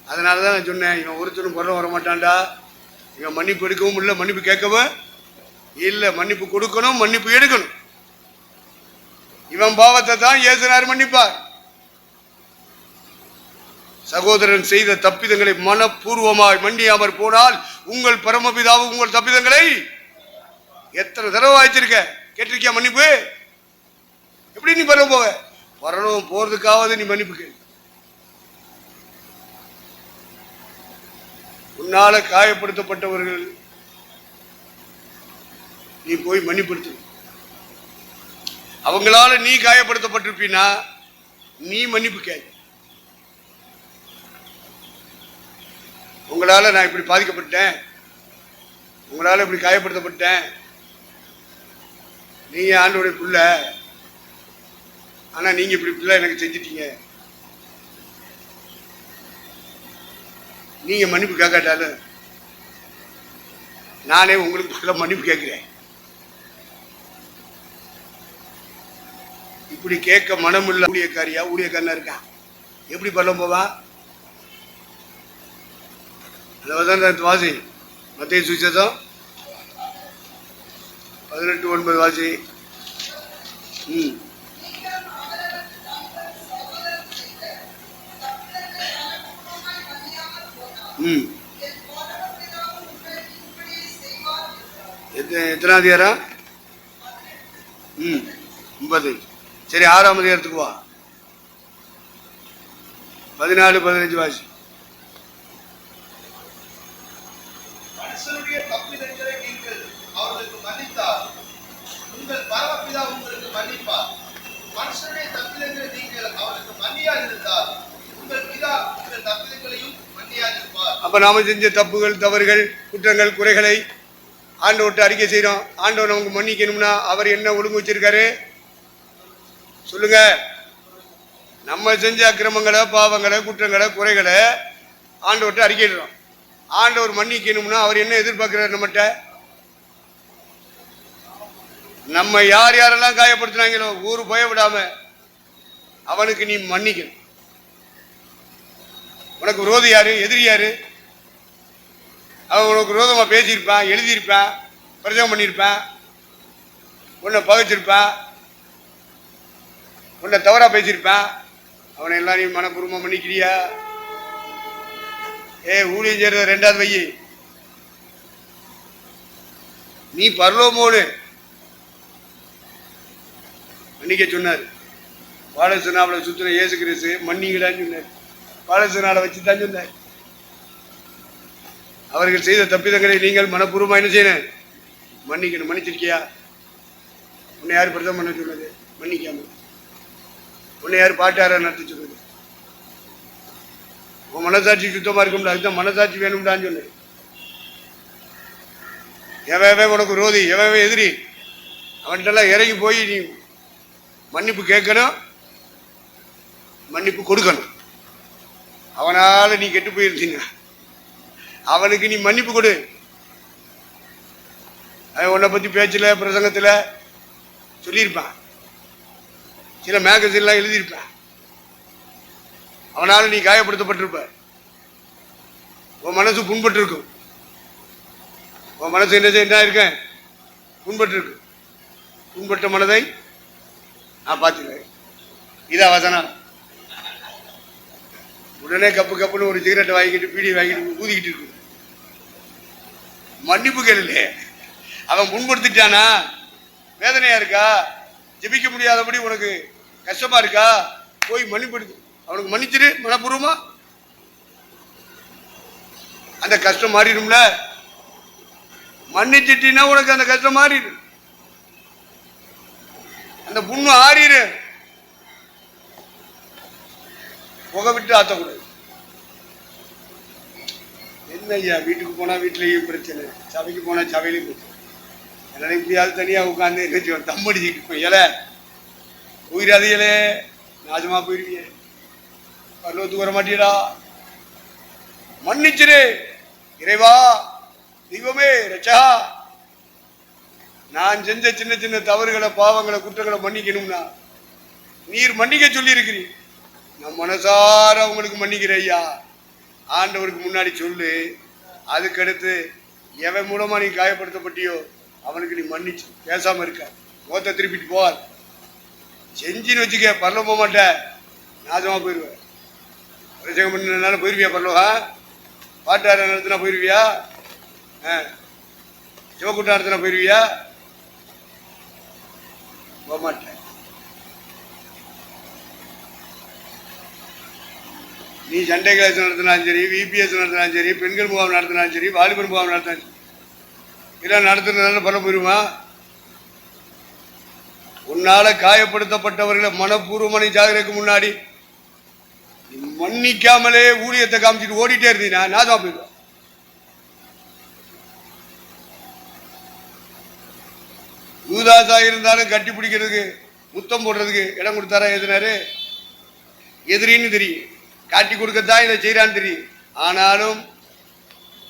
அதனால தான் நான் சொன்னேன், இவன் ஒருத்தரும் குறை வர மாட்டான்டா. இவன் மன்னிப்பு எடுக்கவும் இல்லை, மன்னிப்பு கேட்கவும் இல்லை, மன்னிப்பு கொடுக்கணும், மன்னிப்பு எடுக்கணும். இவன் பாவத்தை தான் இயேசுனார் மன்னிப்பார். சகோதரன் செய்த தப்பிதங்களை மனப்பூர்வமாய் மன்னியாமற் போனால் உங்கள் பரமபிதாவும் உங்கள் தப்பிதங்களை எத்தனை தடவை வாய்ச்சிருக்க, கேட்டிருக்கியா மன்னிப்பு? எப்படி நீ பரலோகம் போவ? பரலோகம் போறதுக்காவது நீ மன்னிப்பு கேளு. உன்னால காயப்படுத்தப்பட்டவர்கள் நீ போய் மன்னிப்படுத்து. அவங்களால நீ காயப்படுத்தப்பட்டிருப்பீனா நீ மன்னிப்பு கேளு. உங்களால நான் இப்படி பாதிக்கப்பட்டேன், உங்களால இப்படி காயப்படுத்தப்பட்டேன், நீங்க ஆண்டவருடைய பிள்ளை, ஆனா நீங்க இப்படி எனக்கு செஞ்சிட்டீங்க, நீங்க மன்னிப்பு கேட்காட்டாலும் நானே உங்களுக்கு மன்னிப்பு கேட்கிறேன். இப்படி கேட்க மனமுள்ள ஊழியக்காரியா ஊழியக்காரனா இருக்கா எப்படி பரலோகம் போவா? வாசி மத்தேயு சுவிசேஷம் 18:9 வாசி. எத்தனாவது அதிகாரம்? 9. சரி, 6ஆம் அதிகாரத்துக்கு வா. 14-15 வாசி. மனுஷனுடைய தப்பிதங்களை நீங்கள் அவர்களுக்கு மன்னித்தால் உங்கள் பரமபிதா உங்களுக்கு மன்னிப்பார். மனுஷனுடைய தப்பிதங்களை நீங்கள் அவர்களுக்கு மன்னியாதிருந்தால் உங்கள் பிதா உங்கள் தப்பிதங்களையும் மன்னியாதிருப்பார். அப்ப நாம செஞ்ச தப்புகள், தவறுகள், குற்றங்கள், குறைகளை ஆண்டவர்கிட்ட அறிக்கை செய்யறோம். ஆண்டவர் நமக்கு மன்னிக்கணும்னா அவர் என்ன ஒழுங்கு வச்சிருக்காரு சொல்லுங்க? நம்ம செஞ்ச அக்கிரமங்களை, பாவங்களை, குற்றங்களை, குறைகளை ஆண்டவர்கிட்ட அறிக்கையிடுறோம். ஆண்டவர் மன்னிக்கணும்னா அவர் என்ன எதிர்பார்க்கிறார் நம்மகிட்ட? நம்ம யார் யாரெல்லாம் காயப்படுத்தினாங்களோ ஊரு போய விடாம அவனுக்கு நீ மன்னிக்கணும். உனக்கு விரோதி யாரு, எதிரி யாரு? அவன் உனக்கு விரோதமா பேசியிருப்பான், எழுதியிருப்பான், பிரச்சனை பண்ணியிருப்பான், உன்னை பகைச்சிருப்பான், உன்னை தவறா பேசியிருப்பான். அவனை எல்லாம் நீ மனப்பூர்வமா மன்னிக்கிறியா? ஊழியம் செய்யறத 2வது வை. நீ பரலோகமோடு மன்னிக்க சொன்னார். பாலசனாவில் சுத்தின இயேசு கிறிஸ்து மன்னிங்கடான்னு சொன்னார். பாலசனால வச்சு தான் சொன்னார். அவர்கள் செய்த தப்பிதங்களை நீங்கள் மனப்பூர்வமா என்ன செய்யணும்? மன்னிக்கணும். மன்னிச்சிருக்கியா? உன்னை யாரு பிரதம் பண்ண சொன்னது? மன்னிக்காம. உன்னை யாரு பாட்டார நடத்தி சொன்னது? உன் மனசாட்சி சுத்தமா இருக்கும்டா, அதுதான் மனசாட்சி வேணும்டான்னு சொன்ன. எவன் உனக்கு விரோதி, எவன் எதிரி, அவன்கிட்டலாம் இறங்கி போய் நீ மன்னிப்பு கேட்கணும், மன்னிப்பு கொடுக்கணும். அவனால நீ கெட்டு போயிருந்தீங்க, அவனுக்கு நீ மன்னிப்பு கொடு. அவன் உன்னை பத்தி பேச்சுல, பிரசங்கத்துல சொல்லியிருப்பான், சில மேகசின்லாம் எழுதியிருப்பான். அவனால நீ காயப்படுத்தப்பட்டிருப்ப, உன் மனசு புண்பட்டு இருக்கும். உன் மனசு என்ன இருக்க? புண்பட்டு இருக்கு. புண்பட்ட மனதை நான் பார்த்துக்கிறேன். இதான் வசனம். உடனே கப்புன்னு ஒரு சிகரெட்டை வாங்கிட்டு, பீடி வாங்கிட்டு ஊதிக்கிட்டு இருக்கு. மன்னிப்பு கேளு. அவன் புண்படுத்திட்டானா? வேதனையா இருக்கா? ஜெபிக்க முடியாதபடி உனக்கு கஷ்டமா இருக்கா? போய் மன்னிப்படுத்து. அவனுக்கு மன்னிச்சிரு மனப்பூர்வமா. அந்த கஷ்டம் மாறிடும்ல. மன்னிச்சிட்டீன்னா உனக்கு அந்த கஷ்டம் மாறிடும், அந்த புண்ணு ஆறிடு. புகை விட்டு ஆத்தக்கூடாது. என்ன ஐயா, வீட்டுக்கு போனா வீட்லயும் பிரச்சனை, சபைக்கு போனா சபையிலையும் பிரச்சனை. என்னால இப்படியாவது தனியா உட்காந்து என்ன தம்மடிச்சுட்டு போய் இல உயிராதியலே நாசமா போயிருவிய. பரலோகத்துக்கு வர மாட்டீடா. மன்னிச்சிரு இறைவா, தெய்வமே, ரட்சகா. நான் செஞ்ச சின்ன சின்ன தவறுகளை, பாவங்களை, குற்றங்களை மன்னிக்கணும்னா நீர் மன்னிக்க சொல்லி இருக்கிறீர். நான் மனசார உங்களுக்கு மன்னிக்கிறேன் ஐயா. ஆண்டவருக்கு முன்னாடி சொல்லு. அதுக்கடுத்து எவன் மூலமா நீ காயப்படுத்தப்பட்டியோ அவனுக்கு நீ மன்னிச்சு பேசாம இருக்க. முகத்தை திருப்பிட்டு போவார். செஞ்சின்னு வச்சுக்க, பரலோகம் போக மாட்டேன், நாசமா போயிடுவேன். பிரசங்கம் பண்ணனால போயிருவியா பரலோகம்? பாட்டார நடத்தினா போயிருவியா? சிவக்கூட்டம் நடத்தினா போயிருவியா? போக மாட்டேன். நீ சண்டை கிளாஸ் நடத்தினாலும் சரி, விபிஎஸ் நடத்தினாலும் சரி, பெண்கள் முகாம் நடத்தினாலும் சரி, வாலிபர் முகாம் நடத்தினாலும் சரி, இதெல்லாம் நடத்துறதுனால பல போயிருமா? உன்னால காயப்படுத்தப்பட்டவர்களை மனப்பூர்வமான ஜாகிரக்கு முன்னாடி மன்னிக்காமலே ஊழியத்தை காமிச்சிட்டு ஓடிட்டே இருந்தீங்கன்னா நான் தான் போயிடுவேன். யூதாசா இருந்தாலும் கட்டி பிடிக்கிறதுக்கு முத்தம் போடுறதுக்கு இடம் கொடுத்தாரா? எதுனாரு? எதிரின்னு தெரியும், காட்டி கொடுக்கத்தான் இதை செய்யறான்னு தெரியும். ஆனாலும்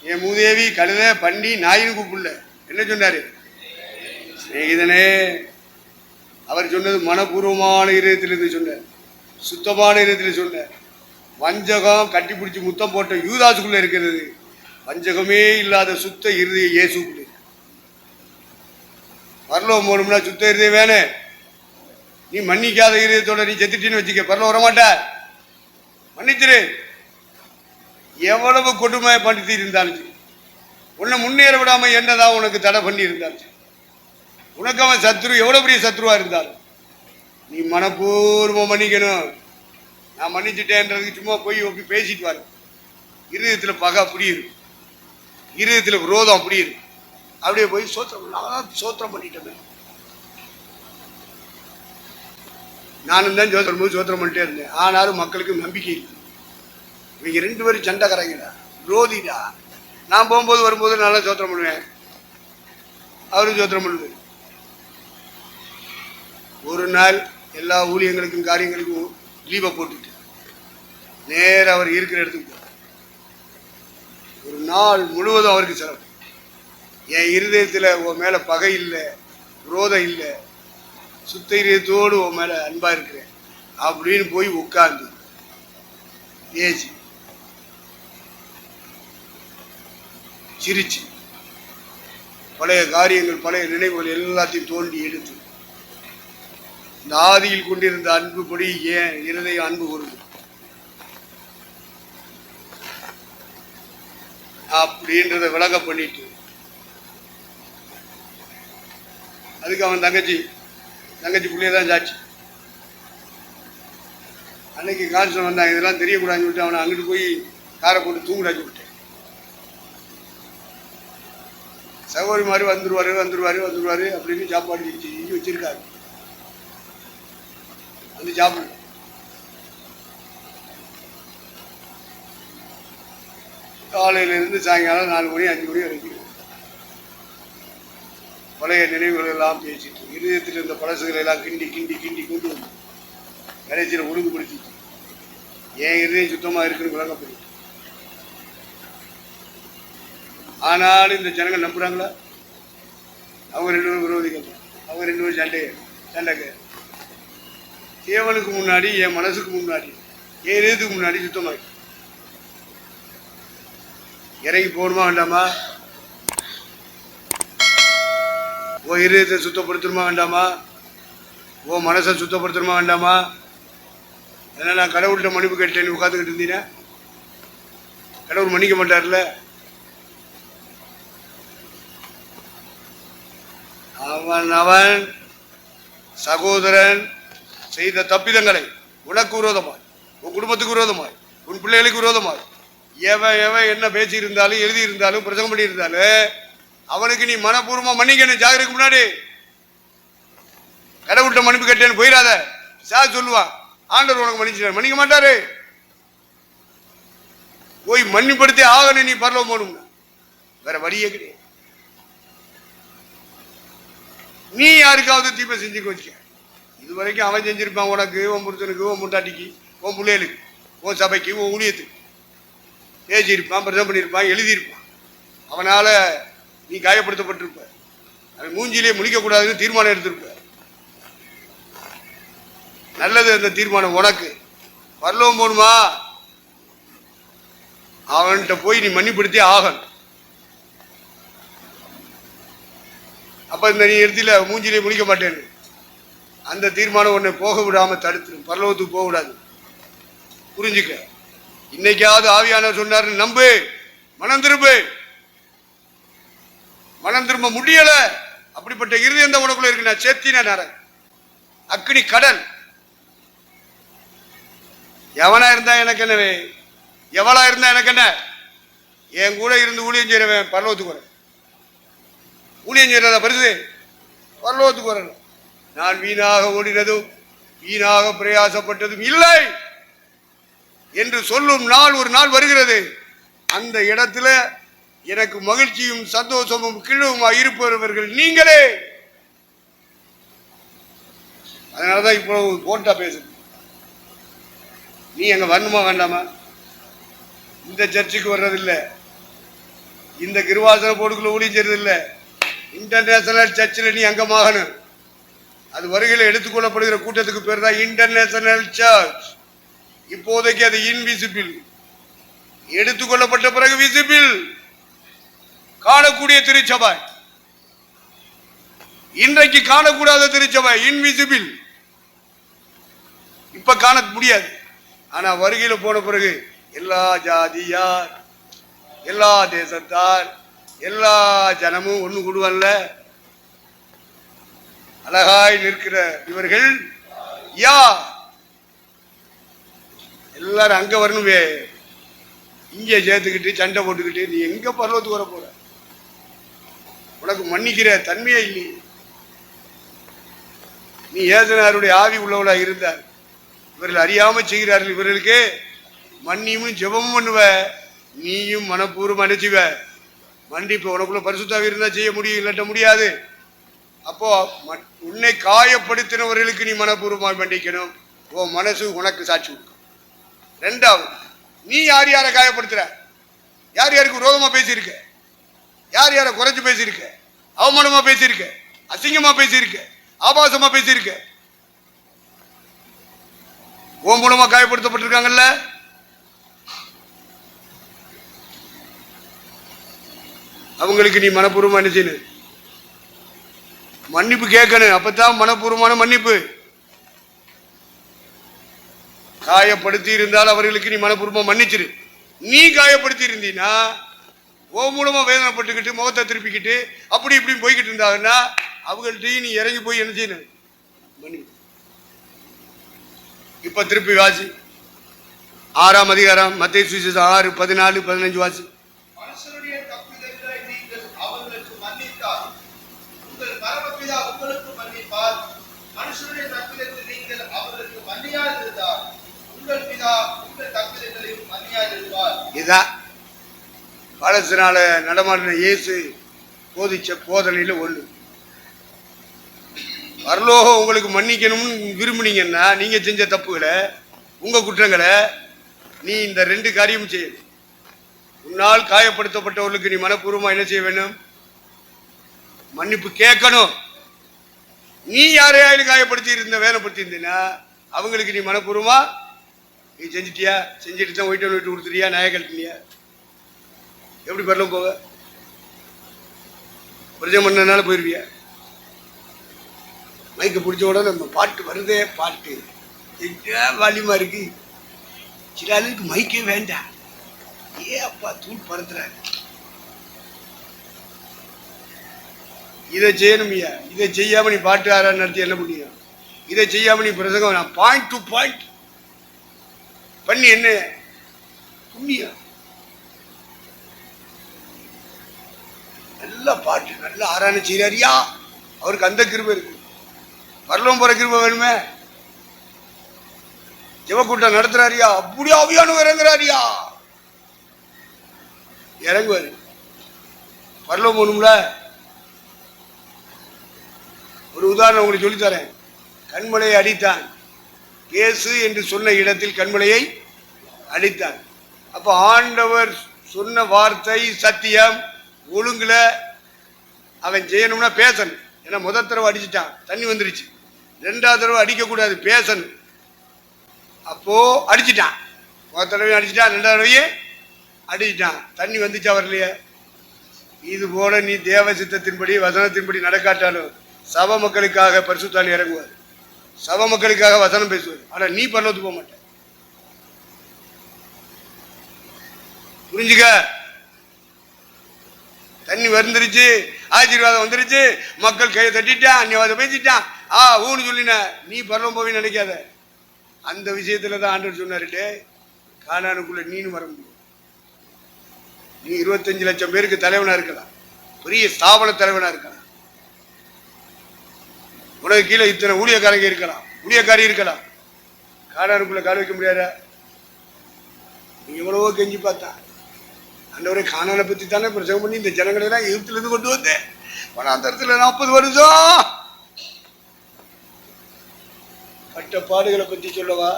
என் மூதேவி கழுத பண்ணி நாயின்னு கூப்பிடல. என்ன சொன்னாரு? சிநேகிதனே. அவர் சொன்னது மனப்பூர்வமான இதயத்திலிருந்து சொன்னார், சுத்தமான இதயத்தில் சொன்னார். வஞ்சகம் கட்டி பிடிச்சி முத்தம் போட்ட யூதாசுக்குள்ள இருக்கிறது, வஞ்சகமே இல்லாத சுத்த இருதய இயேசுக்குள்ள. பரலோகம் போகணும்னா சுத்த இருதயம் வேணும். நீ மன்னிக்காத இருதயத்தோட நீ செத்துட்டின்னு வச்சுக்க, பரலோகம் வரமாட்ட. மன்னிச்சிரு. எவ்வளவு கொடுமை படுத்தி இருந்தாலும், உன்னை முன்னேற விடாம என்னதான் உனக்கு தடை பண்ணி இருந்தாலும், உனக்கு அவன் சத்ரு எவ்வளவு பெரிய சத்ருவா இருந்தாலும் நீ மனப்பூர்வம் மன்னிக்கணும். நான் மன்னிச்சுட்டேன்றதுக்கு சும்மா போய் ஒப்பி பேசிட்டு வாரு. இருதயத்துல பகை அப்படி இருக்கு, இருதயத்துல விரோதம் அப்படி இருக்கு. அப்படியே போய் சோத்திரம் பண்ணிட்டேன். நானும் தான் சோத்திரம் போது சோத்திரம் பண்ணிட்டே இருந்தேன். ஆனாலும் மக்களுக்கு நம்பிக்கை இல்லை. இவங்க 2 பேரும் சண்டைக்காரங்கடா, விரோதிடா. நான் போகும்போது வரும்போது நல்லா சோத்திரம் பண்ணுவேன், அவரும் சோத்திரம் பண்ணுவேன். ஒரு நாள் எல்லா ஊழியங்களுக்கும் காரியங்களுக்கும் லீவை போட்டுட்டு நேரம் அவர் இருக்கிற இடத்துக்கு போனார். ஒரு நாள் முழுவதும் அவருக்கு செலவு. என் இருதயத்தில் உன் மேல பகை இல்லை, விரோதம் இல்லை, சுத்த இதயத்தோடு உன் மேல அன்பா இருக்கிறேன் அப்படின்னு போய் உட்கார்ந்து பேசி சிரிச்சு பழைய காரியங்கள் பழைய நினைவுகள் எல்லாத்தையும் தோண்டி எடுத்து இந்த ஆதியில் கொண்டிருந்த அன்பு படி ஏன் இருதயம் அன்பு கூறுது அப்படின்றத விளக்க பண்ணிட்டு, அதுக்கு அவன் தங்கச்சி பிள்ளையதான் சாட்சி. அன்னைக்கு காசு வந்தாங்க, இதெல்லாம் தெரியக்கூடாதுன்னு சொல்லிட்டு அவனை அங்கிட்டு போய் காரை போட்டு தூங்குடாச்சு விட்டேன். சகோதரி மாதிரி வந்துருவாரு அப்படின்னு சாப்பாடு வச்சிருக்காரு. வந்து சாப்பிடு. காலையிலிருந்து சாயங்காலம் 4 மணி 5 மணி வரைக்கும் பழைய நினைவுகள் எல்லாம் பேசிட்டு, இருதயத்தில் இருந்த பழசுகளை எல்லாம் கிண்டி கொண்டு வந்து கடைசியில் ஒழுங்குபடுத்திட்டு என் இருதயம் சுத்தமாக இருக்குன்னு விளங்கப்படுது. ஆனாலும் இந்த ஜனங்கள் நம்புறாங்களா? அவங்க 2 பேரும் விரோதிகள், அவங்க 2 பேரும் சண்டைக்கு. தேவனுக்கு முன்னாடி, என் மனசுக்கு முன்னாடி, என் இதயத்துக்கு முன்னாடி சுத்தமாகி இறங்கி போகணுமா வேண்டாமா? ஓ இதயத்தை சுத்தப்படுத்தணுமா வேண்டாமா? ஓ மனசை சுத்தப்படுத்தணுமா வேண்டாமா? ஏன்னா நான் கடவுள்கிட்ட மன்னிப்பு கேட்டேன்னு உட்காந்துக்கிட்டு இருந்தீங்கன்னா கடவுள் மன்னிக்க மாட்டார்ல. அவன் சகோதரன் செய்த தப்பிதங்களை உனக்கு விரோதமாய், உன் குடும்பத்துக்கு விரோதமாய், உன் பிள்ளைகளுக்கு விரோதமாய் எவன் என்ன பேசி இருந்தாலும் எழுதி இருந்தாலும் பிரசங்கம் பண்ணி இருந்தாலும் அவனுக்கு நீ மனப்பூர்வமா மன்னிக்கணும். ஜாகிரக்கு முன்னாடி கடவுள்கிட்ட மன்னிப்பு கேட்டேன்னு போயிடாத. சார் சொல்லுவான், ஆண்டவர் உனக்கு மன்னிச்சு மன்னிக்க மாட்டாரு. போய் மன்னிப்படுத்தி ஆகணும். நீ பரலோகம் போகணும்னா வேற வழியே கிடையாது. நீ யாருக்காவது தீமை செஞ்சுக்க வச்சுக்க. இது வரைக்கும் அவன் செஞ்சிருப்பான் உனக்கு, உன் புருஷனுக்கு, உன் முட்டாட்டிக்கு, உன் பிள்ளைகளுக்கு, உன் சபைக்கு, உன் ஊழியத்துக்கு பேசியிருப்பான், பிரசவம் பண்ணியிருப்பான், எழுதியிருப்பான். அவனால நீ காயப்படுத்தப்பட்டிருப்ப. அவன் மூஞ்சிலே முழிக்கக்கூடாதுன்னு தீர்மானம் எடுத்திருப்ப. நல்லது அந்த தீர்மானம் உனக்கு. பரலோகம் போகணுமா? அவன்கிட்ட போய் நீ மன்னிப்படுத்தி ஆகணும். அப்ப இந்த நீ இடத்துல மூஞ்சிலே முழிக்க மாட்டேன்னு அந்த தீர்மானம் உன்னை போக விடாம தடுத்துடும். பரலோகத்துக்கு போக விடாது. புரிஞ்சுக்க. இன்னைக்காவது ஆவியானவர் சொன்னாரு, நம்பு, மனம் திரும்பு. மனம் திரும்ப முடியல. அப்படிப்பட்ட இருதயம் தான் உனக்குள்ள இருக்கு. நான் சேத்தின நேரம் அக்னி கடல். எவனா இருந்தா எனக்கு என்னவே, எவ்வளோ இருந்தா எனக்கு என்ன? என் கூட இருந்து ஊழியம் செய்யறவன் பரலோகத்துக்கு வரேன். ஊழியம் செய்யறதா பரிசு? பரலோகத்துக்கு வரணும். நான் வீணாக ஓடினதும் வீணாக பிரயாசப்பட்டதும் இல்லை என்று சொல்லும் நாள் ஒரு நாள் வருகிறது. அந்த இடத்துல எனக்கு மகிழ்ச்சியும் சந்தோஷமும் கிழவுமா இருப்பவர்கள் நீங்களே. அதனாலதான் இப்போ போட்டா பேசு. நீ அங்க வரணுமா வேண்டாமா? இந்த சர்ச்சுக்கு வர்றதில்லை, இந்த கிருவாசன போர்டுக்குள்ள ஊழியம் செய்யறதில்லை, இன்டர்நேஷனல் சர்ச்சில் நீ அங்கமாகணும். அது வருகையில் எடுத்துக்கொள்ளப்படுகிற கூட்டத்துக்கு பேர் தான் இன்டர்நேஷனல் சர்ச். இப்போதைக்கு அது இன்விசிபிள். எடுத்துக்கொள்ளப்பட்ட பிறகு விசிபிள், காணக்கூடிய திருச்சபை. இன்றைக்கு காணக்கூடாத திருச்சபை இன்விசிபிள், இப்ப காண முடியாது. ஆனா வருகையில போன பிறகு எல்லா ஜாதியார், எல்லா தேசத்தார், எல்லா ஜனமும் ஒண்ணு கூடுவல்ல. அழகாய் நிற்கிற இவர்கள் யார்? எல்லாரும் அங்க வரணுமே. இங்க சேர்த்துக்கிட்டு சண்டை போட்டுக்கிட்டு நீ எங்க பரலோகத்துக்கு வர போற? உனக்கு மன்னிக்கிற தன்மையே இல்லையே. நீ ஏசனாருடைய ஆவி உள்ளவளா இருந்தார். இவர்கள் அறியாம செய்கிறார்கள். இவர்களுக்கு மன்னியும் ஜெபமும் பண்ணுவ, நீயும் மனப்பூர்வம் அனுச்சுவ. மன்னிப்பு உனக்குள்ள பரிசுத்தாவி இருந்தா செய்ய முடியும், இல்லாட்ட முடியாது. அப்போ உன்னை காயப்படுத்தினவர்களுக்கு நீ மனப்பூர்வமாக மன்னிக்கணும். உன் மனசு உனக்கு சாட்சி கொடுக்கும். ரெண்டாவது, நீ யார் யாரை காயப்படுத்துற? யார் யாருக்கு விரோதமா பேசியிருக்க? யார் யாரை குறைச்சு பேசியிருக்க? அவமானமா பேசியிருக்க? அசிங்கமா பேசியிருக்க? ஆபாசமா பேசியிருக்க? உன் மூலமா காயப்படுத்தப்பட்டிருக்காங்கல்ல. அவங்களுக்கு நீ மனப்பூர்வமா என்ன செய்யணும்? மன்னிப்பு கேட்கணும். அப்பதான் மனப்பூர்வமான மன்னிப்பு. காயப்படுத்தி இருந்தால் அவர்களுக்கு நீ மனப்பூர்வமா மன்னிச்சிரு. நீ காயப்படுத்தி இருந்தீன்னா ஓ மூலமா வேதனைப்பட்டுக்கிட்டு முகத்தை திருப்பிக்கிட்டு அப்படி இப்படி போய்கிட்டு இருந்தாங்கன்னா அவங்கள்ட்டையும் நீ இறங்கி போய் என்ன செய்யணும்? மன்னிப்பு. இப்ப திருப்பி வாசி 6ஆம் அதிகாரம் மத்தேயு சுவிசேஷம் 6, 14, 15 வாசி. மனுஷருடைய தப்பிதங்களை நீங்கள் அவர்களுக்கு மன்னித்தால் உங்கள் பரமபிதா உங்களுக்கு மன்னிப்பார். மனுஷருடைய தப்பிதத்தை நீங்கள் அவர்களுக்கு மன்னியாதிருந்தால் உங்கள் பிதா உங்கள் தப்பிதங்களையும் மன்னியாதிருப்பார். இதான் பழசினால நடமாடின இயேசு போதிச்ச போதனையில ஒண்ணு. பரலோகம் உங்களுக்கு மன்னிக்கணும்னு விரும்புனீங்கன்னா நீங்க செஞ்ச தப்புகளை, உங்க குற்றங்களை நீ இந்த 2 காரியமும் செய்யணும். உன்னால் காயப்படுத்தப்பட்டவர்களுக்கு நீ மனப்பூர்வமா என்ன செய்ய வேண்டும்? மன்னிப்பு கேட்கணும். நீ யாரையாவது காயப்படுத்தி இருந்த வேலைப்படுத்தி இருந்தீங்கன்னா அவங்களுக்கு நீ மனப்பூர்வமா நீ செஞ்சிட்டியா? செஞ்சுட்டு தான் ஒயிட்டு விட்டு கொடுத்துட்டியா? நாய கழட்டினியா? எப்படி பரலோகம் போக? பிரஜை பண்ணனால போயிருவியா? மைக்கு பிடிச்ச உடனே நம்ம பாட்டு வருதே, பாட்டு வாலியமா இருக்கு. சில ஆளுக்கு மைக்கே வேண்டாம். ஏ அப்பா தூள் படுத்துற. இதை செய்யணும் ஐயா. இதை செய்யாம நீ பாட்டு ஆராய்ச்சி நடத்தி என்ன முடியும்? இதை செய்யாம நீ பிரசங்கம் நான் பாயிண்ட் டு பாயிண்ட் பண்ணி என்ன புண்ணியம்? நல்ல பாட்டு, நல்ல ஆராய்ச்சி செய்யறியா? அவருக்கு அந்த கிருபை இருக்கு. பரலோகம் போற கிருபை வேணுமே. ஜெபக்கூட்டம் நடத்துறாரியா? அப்படி ஆவியானவர் இறங்குறாரியா? இறங்குவாரு. பரலோகம் போகணும்ல. ஒரு உதாரணம் உங்களுக்கு சொல்லித்தரேன். கண்மலையை அடித்தான். பேசு என்று சொன்ன இடத்தில் கண்மலையை அடித்தான். அப்ப ஆண்டவர் சொன்ன வார்த்தை சத்தியம். ஒழுங்குல அவன் செய்யணும்னா பேசணும். ஏன்னா முதல் தடவை அடிச்சுட்டான், தண்ணி வந்துருச்சு. 2வது தடவை அடிக்க கூடாது, பேசணும். அப்போ அடிச்சுட்டான். முதல் தடவை அடிச்சுட்டான், 2வது தடவையே அடிச்சுட்டான். தண்ணி வந்துச்சா வரலையே? இது போல நீ தேவ சித்தத்தின்படி வசனத்தின்படி நடக்காட்டாலும் சபை மக்களுக்காக பரிசுத்தாளி இறங்குவார். சபை மக்களுக்காக வசனம் பேசுவார். ஆனா நீ பரலோகத்துக்கு போக மாட்ட. புரிஞ்சுக்க. தண்ணி வந்துருச்சு, ஆசீர்வாதம் வந்துருச்சு, மக்கள் கையை தட்டிட்டான், அந்நியவாதம் பேசிட்டான், ஊன்னு சொல்லின, நீ பரலோகம் போவின்னு நினைக்காத. அந்த விஷயத்துல தான் ஆண்டவர் சொன்னாருட்டே, கானானுக்குள்ள நீனும் வர முடியும். நீ 25 லட்சம் பேருக்கு தலைவனா இருக்கலாம், பெரிய ஸ்தாபன தலைவனா இருக்கலாம், உனக்கு கீழே இத்தனை ஊழியக்காரங்க இருக்கலாம், ஊழியக்காரி இருக்கலாம். கானானுக்குள்ள கால் வைக்க முடியாத? நீ எவ்வளவோ கெஞ்சி பார்த்தா ஆண்டவரே கானானை பத்தி தானே பிரசவம் பண்ணி இந்த ஜனங்களை எல்லாம் எகிப்துல இருந்து கொண்டு வந்தேன். வனாந்தரத்துல 40 வருஷம் பட்ட பாடுகளை பத்தி சொல்லவா?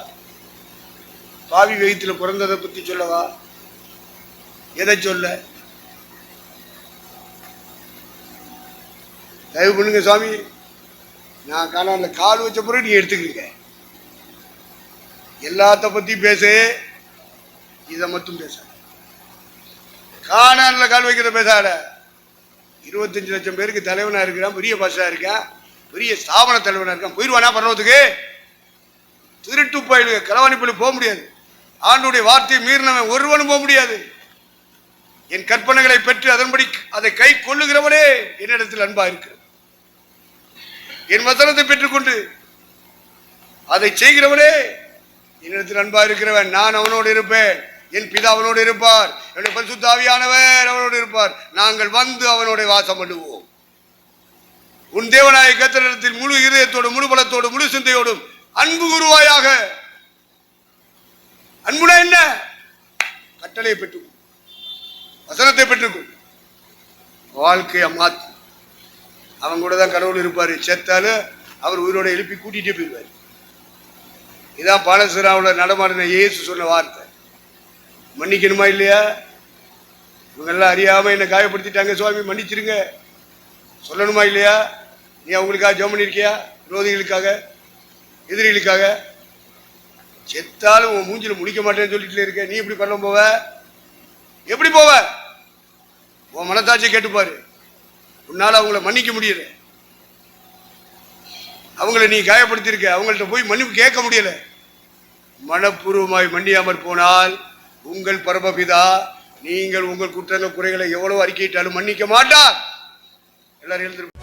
பாவி வயிற்றுல பிறந்ததை பத்தி சொல்லவா? எதை சொல்ல? தயவு பண்ணுங்க சுவாமி, நான் கானான்ல கால் வச்ச பிறகு நீ எடுத்துக்கிறீங்க. எல்லாத்த பத்தி பேசு, இதை மட்டும் பேச. கானான்ல கால் வைக்கிறத பேசாத. 25 லட்சம் பேருக்கு தலைவனா இருக்கிறான், பெரிய பாஷா இருக்கான், பெரிய ஸ்தாபன தலைவனா இருக்கான். போயிடுவானா பரலோகத்துக்கு? திருட்டு பயிலு களவாணி பயிலு போக முடியாது. ஆண்டுடைய வார்த்தையை மீறினவன் ஒருவனும் போக முடியாது. என் கற்பனைகளை பெற்று அதன்படி அதை கை கொள்ளுகிறவனே என்னிடத்தில் அன்பா இருக்கு. என் வசனத்தை பெற்றுக்கொண்டு அதை செய்கிறவனே என்னிடத்தில் அன்பா இருக்கிறவன். நான் அவனோடு இருப்பேன், என் பிதா அவனோடு இருப்பார், என்னுடைய பரிசுத்த ஆவியானவர் அவனோடு இருப்பார். நாங்கள் வந்து அவனோட வாசம் பண்ணுவோம். உன் தேவனாய கர்த்தரிடத்தில் முழு இதயத்தோடும் முழு பலத்தோடும் முழு சிந்தையோடும் அன்பு குருவாயாக. அன்புனா என்ன? கட்டளையை பெற்றுக்கொள், வசனத்தை பெற்றுக்கொள், வாழ்க்கையை மாத்து. அவன் கூட தான் கடவுள் இருப்பாரு. செத்தாலும் அவர் உயிரோட எழுப்பி கூட்டிகிட்டே போயிடுவார். இதான் பாலசுராவில் நடமாடின இயேசு சொன்ன வார்த்தை. மன்னிக்கணுமா இல்லையா? இவங்கெல்லாம் அறியாம என்னை காயப்படுத்திட்டாங்க சுவாமி, மன்னிச்சிருங்க சொல்லணுமா இல்லையா? நீ அவங்களுக்காக ஜெபம் பண்ணியிருக்கியா? விரோதிகளுக்காக, எதிரிகளுக்காக. செத்தாலும் உன் மூஞ்சில முடிக்க மாட்டேன்னு சொல்லிட்டு இருக்க. நீ எப்படி பண்ண போவ? எப்படி போவ? உன் மனத்தாட்சியை கேட்டுப்பாரு. உன்னால அவங்கள மன்னிக்க முடியல, அவங்கள நீ காயப்படுத்தியிருக்க, அவங்கள்ட்ட போய் மன்னிப்பு கேட்க முடியல. மனப்பூர்வமாய் மன்னியாமற் போனால் உங்கள் பரமபிதா நீங்கள் உங்கள் குற்றங்கள் குறைகளை எவ்வளவு அறிக்கையிட்டாலும் மன்னிக்க மாட்டார். எல்லாரும் எழுந்திருப்போம்.